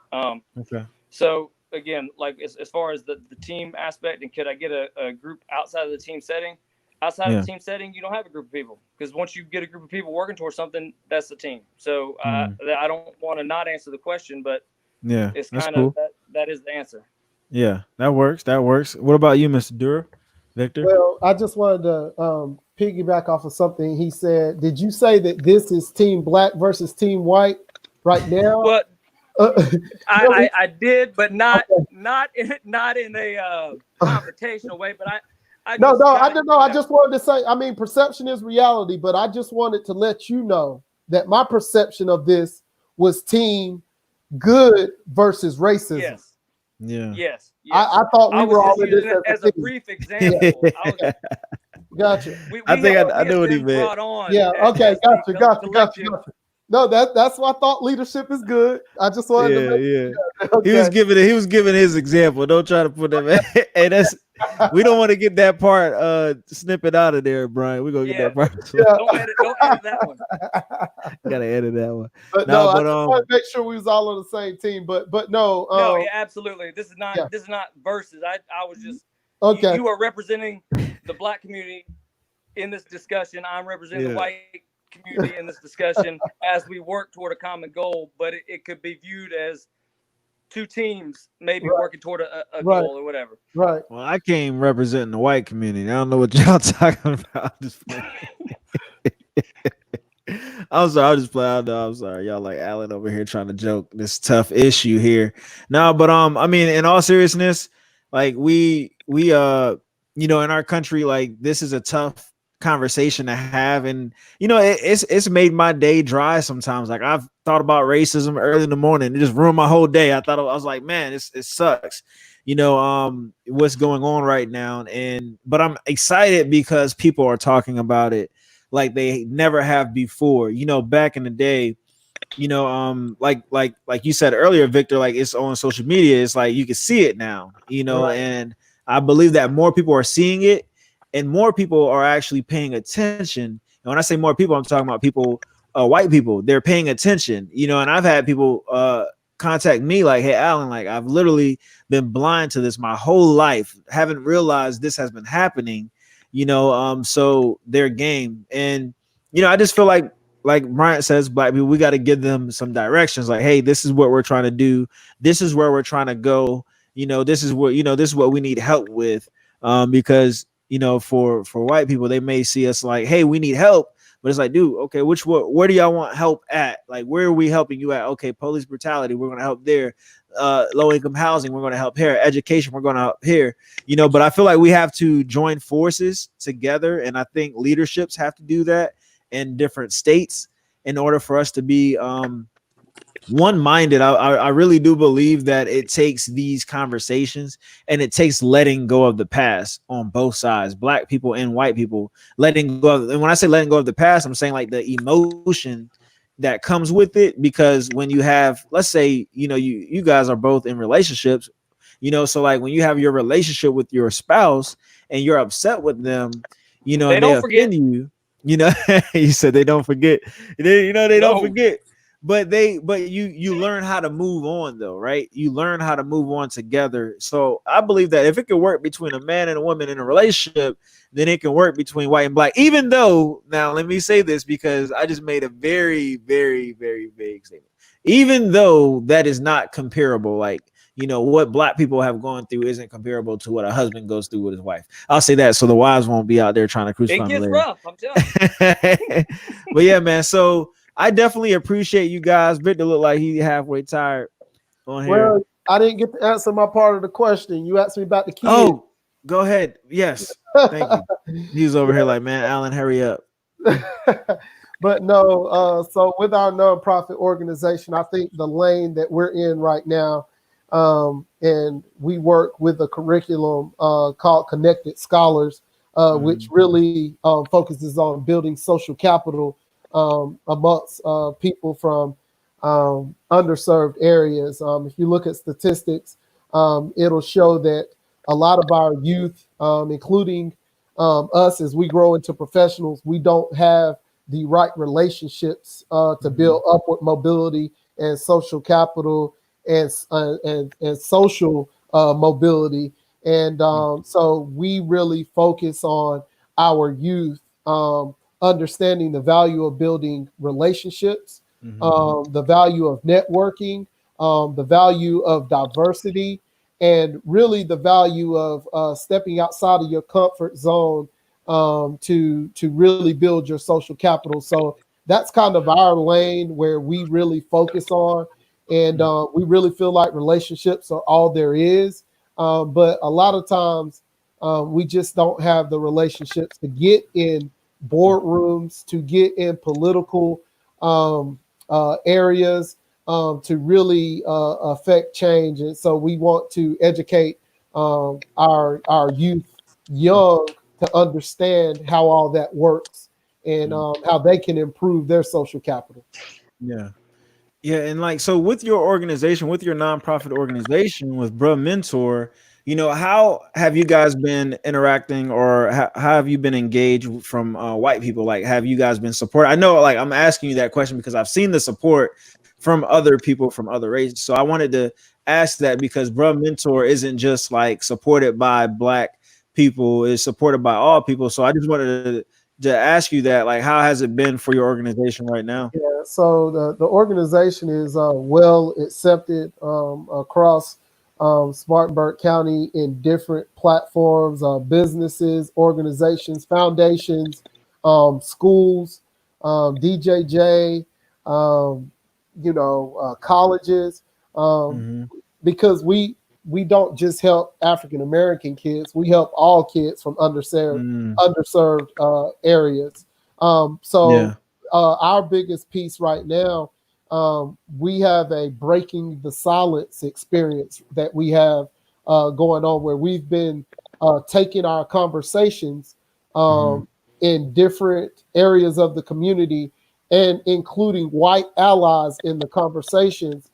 Okay. So again, like as far as the team aspect, and could I get a group outside of the team setting? Outside of the team setting, you don't have a group of people, because once you get a group of people working towards something, that's the team. So I don't want to not answer the question, but it's kind of cool. That is the answer. Yeah, that works. What about you, Mr. Durrah? Victor? Well, I just wanted to piggyback off of something he said. Did you say that this is team black versus team white right now? Well, I did, but not in a confrontational way. But I didn't know. I just wanted to say, I mean, perception is reality, but I just wanted to let you know that my perception of this was team good versus racism. Yes. Yeah. Yes. I thought we were all in this as a brief example. Gotcha. I know what he meant. Yeah. Okay. Gotcha. No, that's why I thought leadership is good. I just wanted to Okay. He was giving his example. Don't try to put that. Hey, we don't want to get that part snippet out of there, Brian. We're gonna get that part. Don't edit that one. Gotta edit that one. But I just want to make sure we was all on the same team. But no. Absolutely. This is not versus. I was just okay. You are representing the black community in this discussion. I'm representing the white community in this discussion as we work toward a common goal, but it could be viewed as two teams maybe working toward a goal or whatever. Right. Well, I came representing the white community. I don't know what y'all talking about. I'm sorry. I'll just play out. I'm sorry. Y'all like Allen over here trying to joke this tough issue here. No, but I mean, in all seriousness, like we in our country, like this is a tough conversation to have, and it's made my day dry sometimes. Like I've thought about racism early in the morning. It just ruined my whole day. I was like, man, it sucks. What's going on right now, but I'm excited because people are talking about it like they never have before. Back in the day, like you said earlier, Victor, like it's on social media. It's like you can see it now, and I believe that more people are seeing it. And more people are actually paying attention. And when I say more people, I'm talking about people, white people. They're paying attention, and I've had people contact me like, hey, Allen, like I've literally been blind to this my whole life. Haven't realized this has been happening, so their game. And, I just feel like Bryant says, black people, we got to give them some directions. Like, hey, this is what we're trying to do. This is where we're trying to go. This is what we need help with. Because for white people, they may see us like, hey, we need help, but it's like, dude, okay, where do y'all want help at? Like, where are we helping you at? Okay, police brutality, we're going to help there. Low income housing, we're going to help here. Education, we're going to help here. But I feel like we have to join forces together, and I think leaderships have to do that in different states in order for us to be one-minded. I really do believe that it takes these conversations and it takes letting go of the past on both sides, black people and white people, letting go of, and when I say letting go of the past, I'm saying like the emotion that comes with it. Because when you have, let's say, you guys are both in relationships, so like when you have your relationship with your spouse and you're upset with them, they and don't they forget offend you, you said they don't forget, they don't forget. But you learn how to move on though, right? You learn how to move on together. So I believe that if it can work between a man and a woman in a relationship, then it can work between white and black. Even though, now let me say this, because I just made a very, very, very vague statement. even though that is not comparable. Like, you know, what black people have gone through isn't comparable to what a husband goes through with his wife. I'll say that so the wives won't be out there trying to crucify It me gets later. rough, I'm telling you. But yeah, man. So I definitely appreciate you guys. Victor look like he halfway tired on here. Well, I didn't get to answer my part of the question. You asked me about the kids. Oh, go ahead. Yes. Thank you. He's over here like, man, Allen, hurry up. But no, so with our nonprofit organization, I think the lane that we're in right now, and we work with a curriculum called Connected Scholars, which really focuses on building social capital amongst people from underserved areas. If you look at statistics, it'll show that a lot of our youth, including us as we grow into professionals, we don't have the right relationships to build upward mobility and social capital and social mobility. And so we really focus on our youth understanding the value of building relationships, the value of networking, the value of diversity, and really the value of stepping outside of your comfort zone to really build your social capital. So that's kind of our lane where we really focus on, and we really feel like relationships are all there is. But a lot of times we just don't have the relationships to get in boardrooms, to get in political areas, to really affect change. And so we want to educate our youth young to understand how all that works and how they can improve their social capital. Yeah. Yeah. And like, so with your organization, with your nonprofit organization, with Bruh Mentor, you know, how have you guys been interacting, or how have you been engaged from white people? Like, have you guys been supported? I know, like, I'm asking you that question because I've seen the support from other people from other races. So I wanted to ask that because Bruh Mentor isn't just like supported by black people, it's supported by all people. So I just wanted to ask you that, like, how has it been for your organization right now? Yeah, so the organization is well accepted across Spartanburg County in different platforms, businesses, organizations, foundations, schools, DJJ, colleges, because we don't just help African American kids, we help all kids from underserved areas. Our biggest piece right now, we have a breaking the silence experience that we have going on, where we've been taking our conversations in different areas of the community and including white allies in the conversations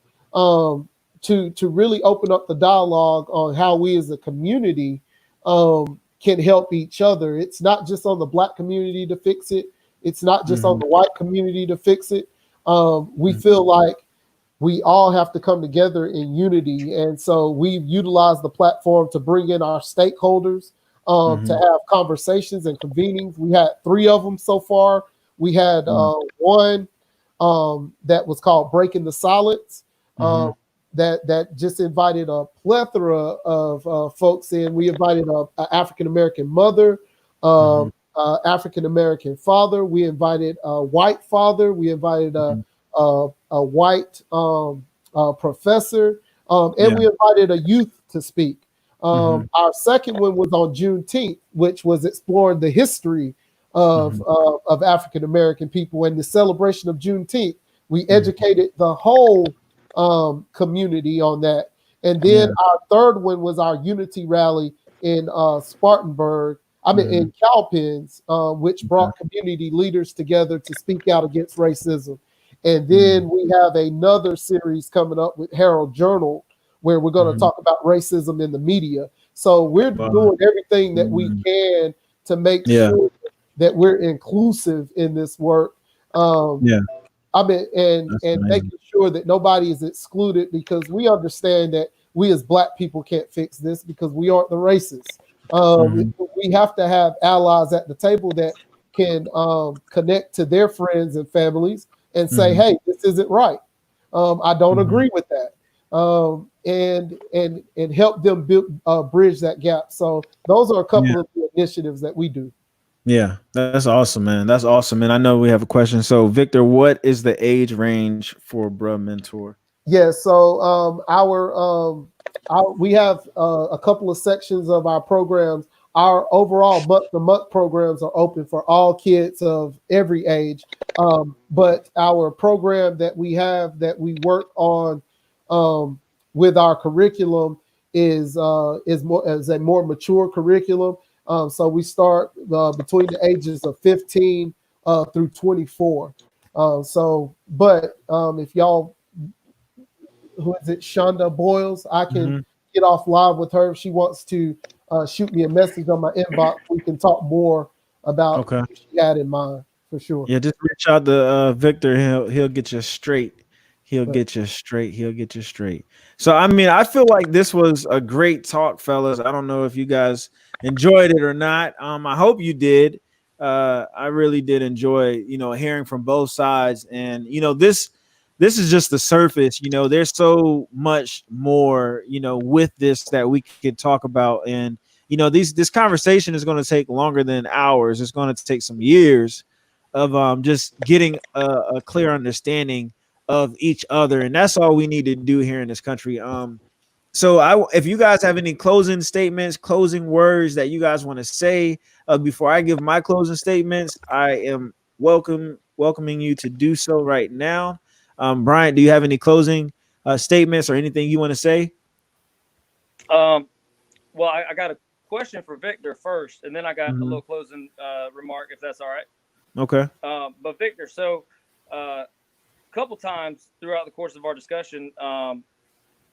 to really open up the dialogue on how we as a community can help each other. It's not just on the black community to fix it. It's not just on the white community to fix it. We feel like we all have to come together in unity. And so we've utilized the platform to bring in our stakeholders to have conversations and convenings. We had 3 of them so far. We had one that was called Breaking the Silence, that just invited a plethora of folks in. We invited an African-American mother, African-American father. We invited a white father. We invited a white professor, and we invited a youth to speak. Our second one was on Juneteenth, which was exploring the history of African-American people and the celebration of Juneteenth. We educated the whole community on that. And then our third one was our unity rally in Spartanburg, in Cowpens, which brought community leaders together to speak out against racism. And then we have another series coming up with Herald Journal, where we're going to talk about racism in the media. So we're doing everything that we can to make sure that we're inclusive in this work. And making sure that nobody is excluded, because we understand that we as black people can't fix this because we aren't the racists. We have to have allies at the table that can connect to their friends and families and say, hey, this isn't right. I don't agree with that. And help them bridge that gap. So those are a couple of the initiatives that we do. Yeah, that's awesome, man. That's awesome. And I know we have a question. So, Victor, what is the age range for Bruh Mentor? Yeah, so we have a couple of sections of our programs. Our overall month-to-month programs are open for all kids of every age. But our program that we have that we work on with our curriculum is a more mature curriculum. So we start between the ages of 15 through 24. If y'all, who is it, Shonda Boyles, I can get off live with her if she wants to shoot me a message on my inbox. We can talk more about what she had in mind for sure. Yeah, just reach out to Victor. He'll get you straight. He'll get you straight. So, I mean, I feel like this was a great talk, fellas. I don't know if you guys enjoyed it or not. I hope you did. I really did enjoy, hearing from both sides. And, this is just the surface. There's so much more, with this that we could talk about. And, this conversation is going to take longer than hours. It's going to take some years of just getting a clear understanding of each other, and that's all we need to do here in this country. So if you guys have any closing statements, closing words that you guys want to say before I give my closing statements, I am welcoming you to do so right now. Bryant, do you have any closing statements or anything you want to say? Well, I got a question for Victor first, and then I got a little closing remark, if that's all right. Okay. But Victor, so a couple times throughout the course of our discussion,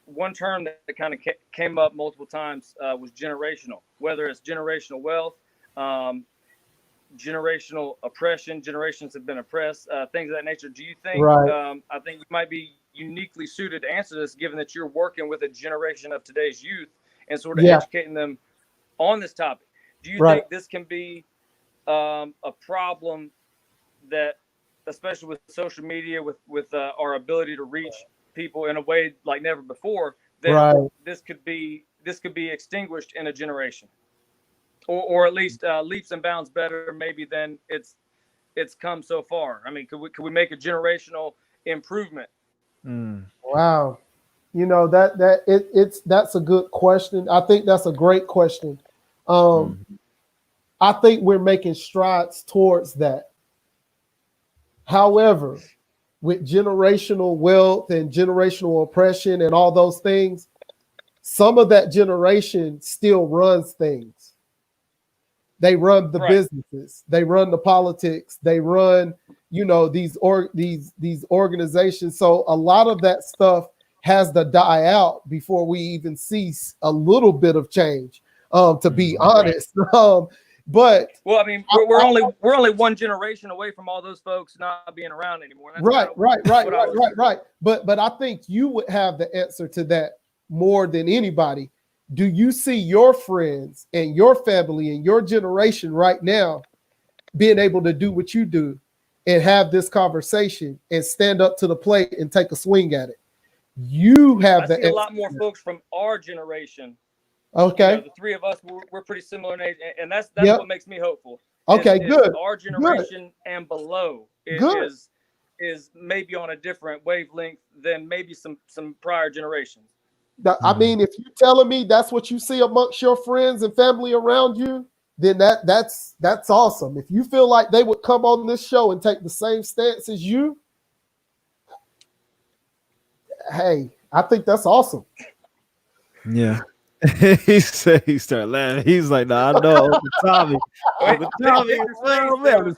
one term that kind of came up multiple times was generational, whether it's generational wealth, generational oppression, generations have been oppressed, things of that nature. Do you think, I think you might be uniquely suited to answer this, given that you're working with a generation of today's youth and sort of educating them on this topic. Do you think this can be a problem that, especially with social media, with our ability to reach people in a way like never before, that this could be extinguished in a generation, or at least leaps and bounds better maybe than it's come so far? I mean, could we make a generational improvement? Wow, that's a good question. I think that's a great question. I think we're making strides towards that. However, with generational wealth and generational oppression and all those things, some of that generation still runs things. They run the businesses, they run the politics, they run, these organizations. So a lot of that stuff has to die out before we even see a little bit of change. To be honest. But well, I mean, we're only one generation away from all those folks not being around anymore. That's right. But I think you would have the answer to that more than anybody. Do you see your friends and your family and your generation right now being able to do what you do and have this conversation and stand up to the plate and take a swing at it? You have a lot more folks from our generation. Okay. The three of us, we're pretty similar in age, and that's what makes me hopeful. Okay, good. Our generation and below is maybe on a different wavelength than maybe some prior generations. I mean, if you're telling me that's what you see amongst your friends and family around you, then that's awesome. If you feel like they would come on this show and take the same stance as you, hey, I think that's awesome. Yeah. He started laughing. He's like, "No, I know, Uncle Tommy. Uncle Tommy, well, man,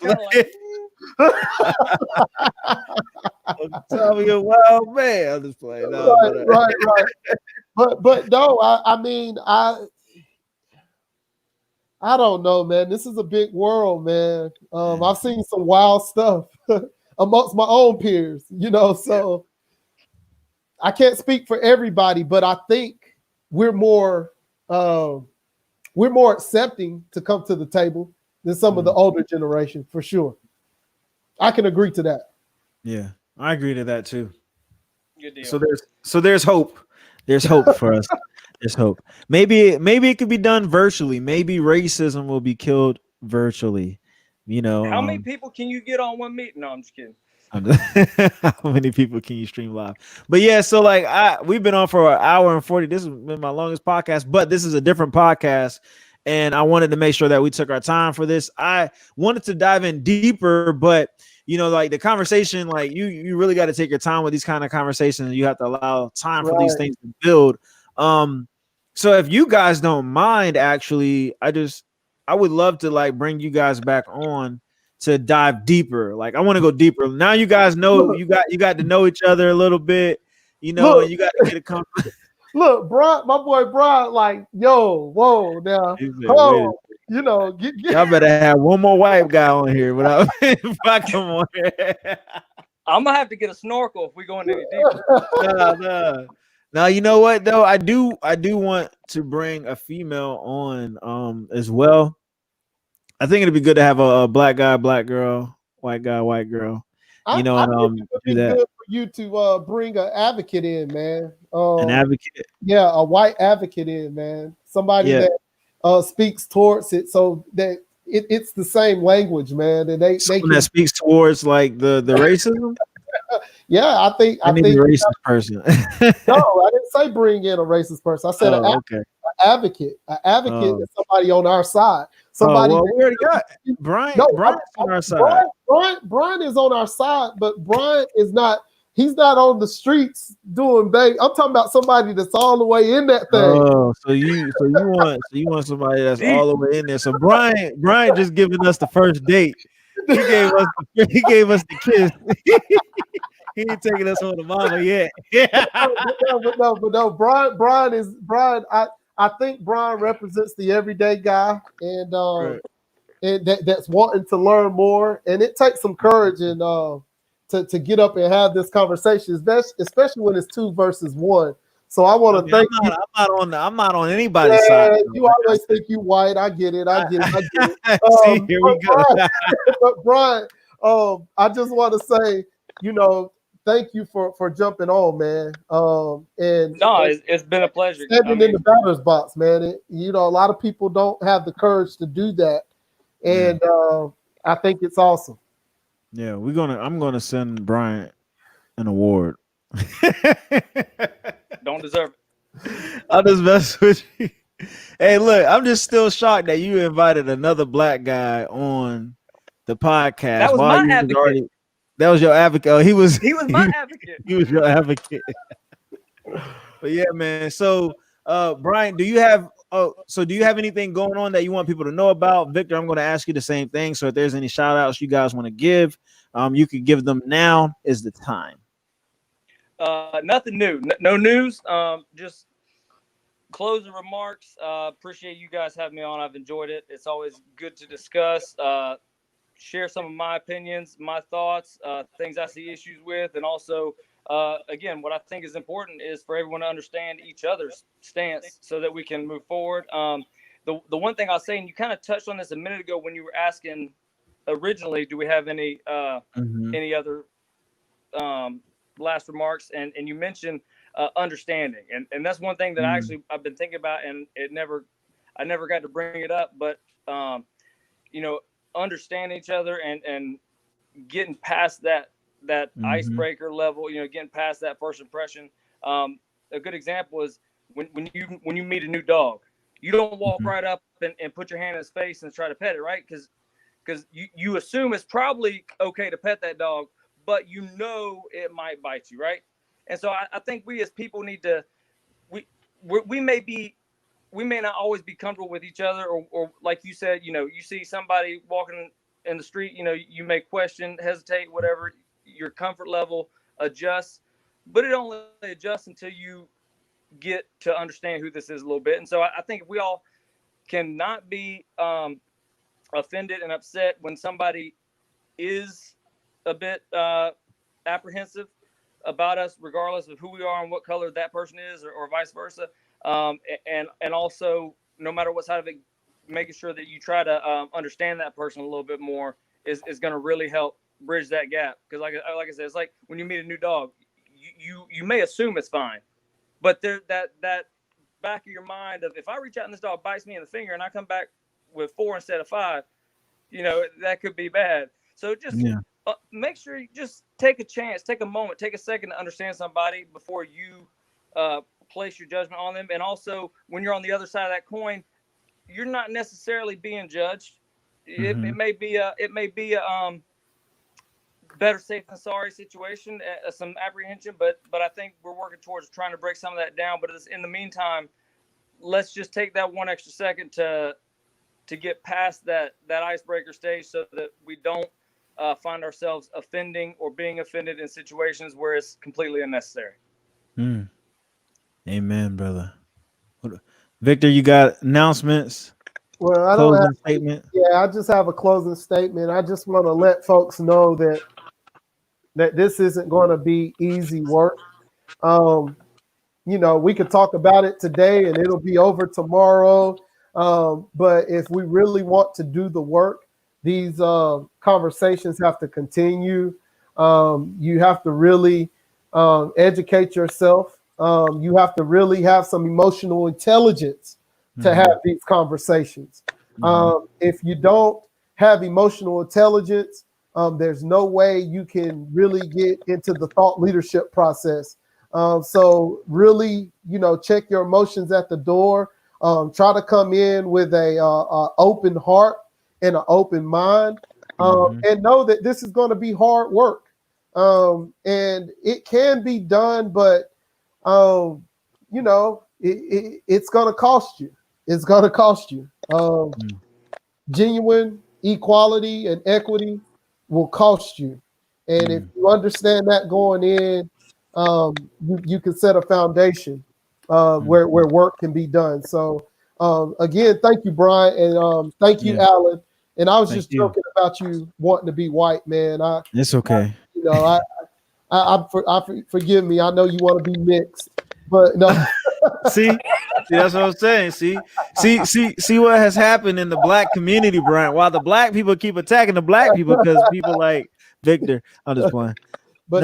Uncle Tommy, a wild man." I'm just playing. No, right. But no, I mean, I don't know, man. This is a big world, man. I've seen some wild stuff amongst my own peers, so I can't speak for everybody, but I think we're more accepting to come to the table than some of the older generation, for sure. I can agree to that. Yeah, I agree to that too. Good deal. So there's hope. There's hope for us. There's hope. Maybe it could be done virtually. Maybe racism will be killed virtually. You know, How many people can you get on one meeting? No, I'm just kidding. how many people can you stream live? But yeah, so like we've been on for an hour and 40. This has been my longest podcast, but this is a different podcast. And I wanted to make sure that we took our time for this. I wanted to dive in deeper, but you know, like the conversation, like you really got to take your time with these kind of conversations. You have to allow time for these things to build. So if you guys don't mind, actually, I would love to like bring you guys back on to dive deeper. Like I want to go deeper. Now you guys know you got to know each other a little bit, you know, and you got to get a comfort. Look, Bryant, my boy Bryant, like, yo, whoa, now, you know, y'all better have one more white guy on here without if I come on here. I'm gonna have to get a snorkel if we go in any deeper. Nah. Now you know what though? I do want to bring a female on as well. I think it'd be good to have a black guy, black girl, white guy, white girl. You know, I think it would be do that. good for you to bring an advocate in, man. An advocate. Yeah, a white advocate in, man. Somebody that speaks towards it, so that it's the same language, man. And they that speaks towards like the racism. Yeah, I think a racist person. No, I didn't say bring in a racist person. I said an advocate. An advocate is somebody on our side. Somebody we already got Bryant. No, Bryant's on our side. Brian is on our side, but Brian is not. He's not on the streets doing bang. I'm talking about somebody that's all the way in that thing. Oh, so you want somebody that's all the way in there. So Bryant just giving us the first date. He gave us the kiss. He ain't taking us home to mama yet. but no. Brian. I think Brian represents the everyday guy, and that's wanting to learn more. And it takes some courage and to get up and have this conversation, especially when it's 2 versus 1. So I want to thank you. I'm not on anybody's side. You always think you white. I get it. See, here we go. But Brian, I just want to say, thank you for jumping on, man. It's been a pleasure. Standing in the batter's box, man. A lot of people don't have the courage to do that, and I think it's awesome. Yeah, I'm gonna send Bryant an award. Don't deserve it. I'll just mess with you. Hey, look, I'm just still shocked that you invited another black guy on the podcast. That was my advocate. That was your advocate. Oh, he was my advocate. He was your advocate. But yeah, man. So, Brian, do you have anything going on that you want people to know about? Victor, I'm going to ask you the same thing. So if there's any shout outs you guys want to give, you can give them now is the time. Nothing new. No news. Just closing remarks. Appreciate you guys having me on. I've enjoyed it. It's always good to discuss, share some of my opinions, my thoughts, things I see issues with, and also, again, what I think is important is for everyone to understand each other's stance so that we can move forward. The one thing I'll say, and you kind of touched on this a minute ago when you were asking originally, do we have any other last remarks? And you mentioned understanding, and that's one thing that I've been thinking about, and I never got to bring it up, but understand each other and getting past that icebreaker level, getting past that first impression. A good example is when you meet a new dog, you don't walk right up and put your hand in his face and try to pet it, right? Because you assume it's probably okay to pet that dog, but it might bite you, right? And so I think we as people need to, we may not always be comfortable with each other, or like you said, you see somebody walking in the street, you may question, hesitate, whatever, your comfort level adjusts, but it only adjusts until you get to understand who this is a little bit. And so I think if we all cannot be offended and upset when somebody is a bit apprehensive about us, regardless of who we are and what color that person is, or vice versa. And also, no matter what side of it, making sure that you try to understand that person a little bit more is going to really help bridge that gap. Because like I said, it's like when you meet a new dog, you may assume it's fine, but there that back of your mind of, if I reach out and this dog bites me in the finger and I come back with 4 instead of 5, that could be bad. So just make sure you just take a chance, take a moment, take a second to understand somebody before you place your judgment on them. And also, when you're on the other side of that coin, you're not necessarily being judged. Mm-hmm. It may be a better safe than sorry situation, some apprehension, but I think we're working towards trying to break some of that down. But in the meantime, let's just take that 1 extra second to get past that icebreaker stage, so that we don't find ourselves offending or being offended in situations where it's completely unnecessary. Amen, brother. Victor, you got announcements? Well, I don't have statement. Yeah, I just have a closing statement. I just want to let folks know that this isn't going to be easy work. We could talk about it today and it'll be over tomorrow. But if we really want to do the work, these conversations have to continue. You have to really educate yourself. You have to really have some emotional intelligence to have these conversations. If you don't have emotional intelligence, there's no way you can really get into the thought leadership process. So really, check your emotions at the door. Try to come in with a open heart and an open mind, and know that this is going to be hard work. And it can be done, but it's going to cost you. It's going to cost you. Genuine equality and equity will cost you. And if you understand that going in, you can set a foundation where work can be done. So again, thank you, Bryant, and thank you, Allen. And I was just joking about you wanting to be white, man. It's okay. Forgive me. I know you want to be mixed, but no. See, that's what I'm saying. See what has happened in the black community, Bryant. While the black people keep attacking the black people because people like Victor. I'm just playing. But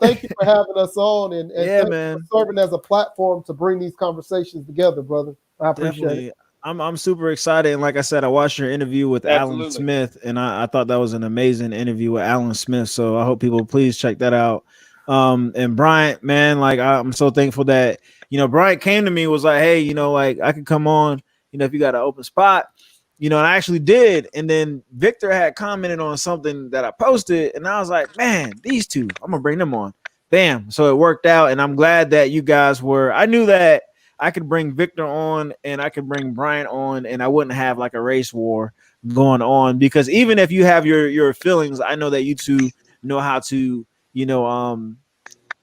thank you for having us on, and thank you for serving as a platform to bring these conversations together, brother. I appreciate it. I'm super excited, and like I said, I watched your interview with Allen Smith, and I thought that was an amazing interview with Allen Smith. So I hope people please check that out. And Bryant, man, like I'm so thankful that Bryant came to me, was like, hey, like I could come on, if you got an open spot, and I actually did. And then Victor had commented on something that I posted, and I was like, man, these two, I'm gonna bring them on. Bam. So it worked out, and I'm glad that you guys were. I knew that I could bring Victor on and I could bring Bryant on, and I wouldn't have like a race war going on, because even if you have your feelings, I know that you two know how to,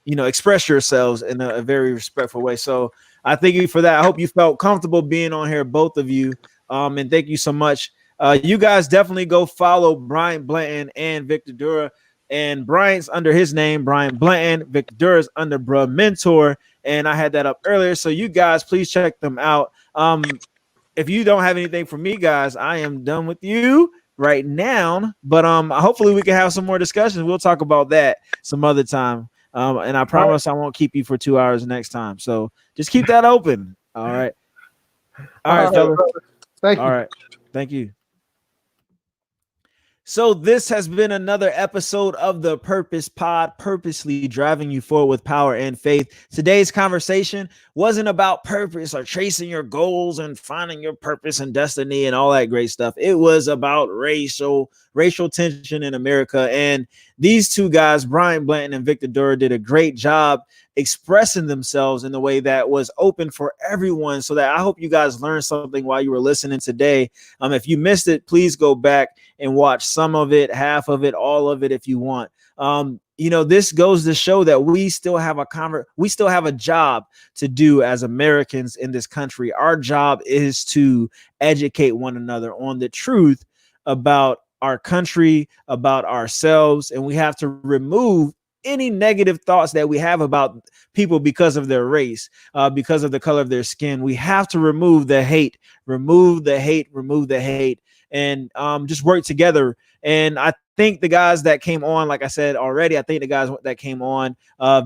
express yourselves in a very respectful way. So I thank you for that. I hope you felt comfortable being on here, both of you. And thank you so much. You guys definitely go follow Bryant Blanton and Victor Durrah. And Bryant's under his name, Bryant Blanton. Victor Durrah's under Bruh Mentor. And I had that up earlier. So you guys, please check them out. If you don't have anything for me, guys, I am done with you right now. But hopefully we can have some more discussions. We'll talk about that some other time. And I promise I won't keep you for 2 hours next time. So just keep that open. All right. All right, fellas. Thank you. All right. Thank you. So this has been another episode of the Purpose Pod, purposely driving you forward with power and faith. Today's conversation wasn't about purpose or chasing your goals and finding your purpose and destiny and all that great stuff. It was about racial tension in America. And these two guys, Bryant Blanton and Victor Durrah, did a great job expressing themselves in the way that was open for everyone. So that I hope you guys learned something while you were listening today. If you missed it, please go back and watch some of it, half of it, all of it if you want. This goes to show that we still have a job to do as Americans in this country. Our job is to educate one another on the truth about our country, about ourselves, and we have to remove any negative thoughts that we have about people because of their race, because of the color of their skin. We have to remove the hate, remove the hate, and just work together. And I think the guys that came on, like I said already, I think the guys that came on,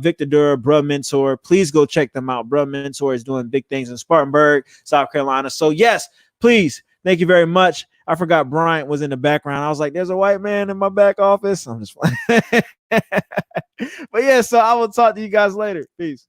Victor Durrah, Bruh Mentor, please go check them out. Bruh Mentor is doing big things in Spartanburg, South Carolina. So yes, please. Thank you very much. I forgot Bryant was in the background. I was like, there's a white man in my back office. I'm just playing. But yeah, so I will talk to you guys later. Peace.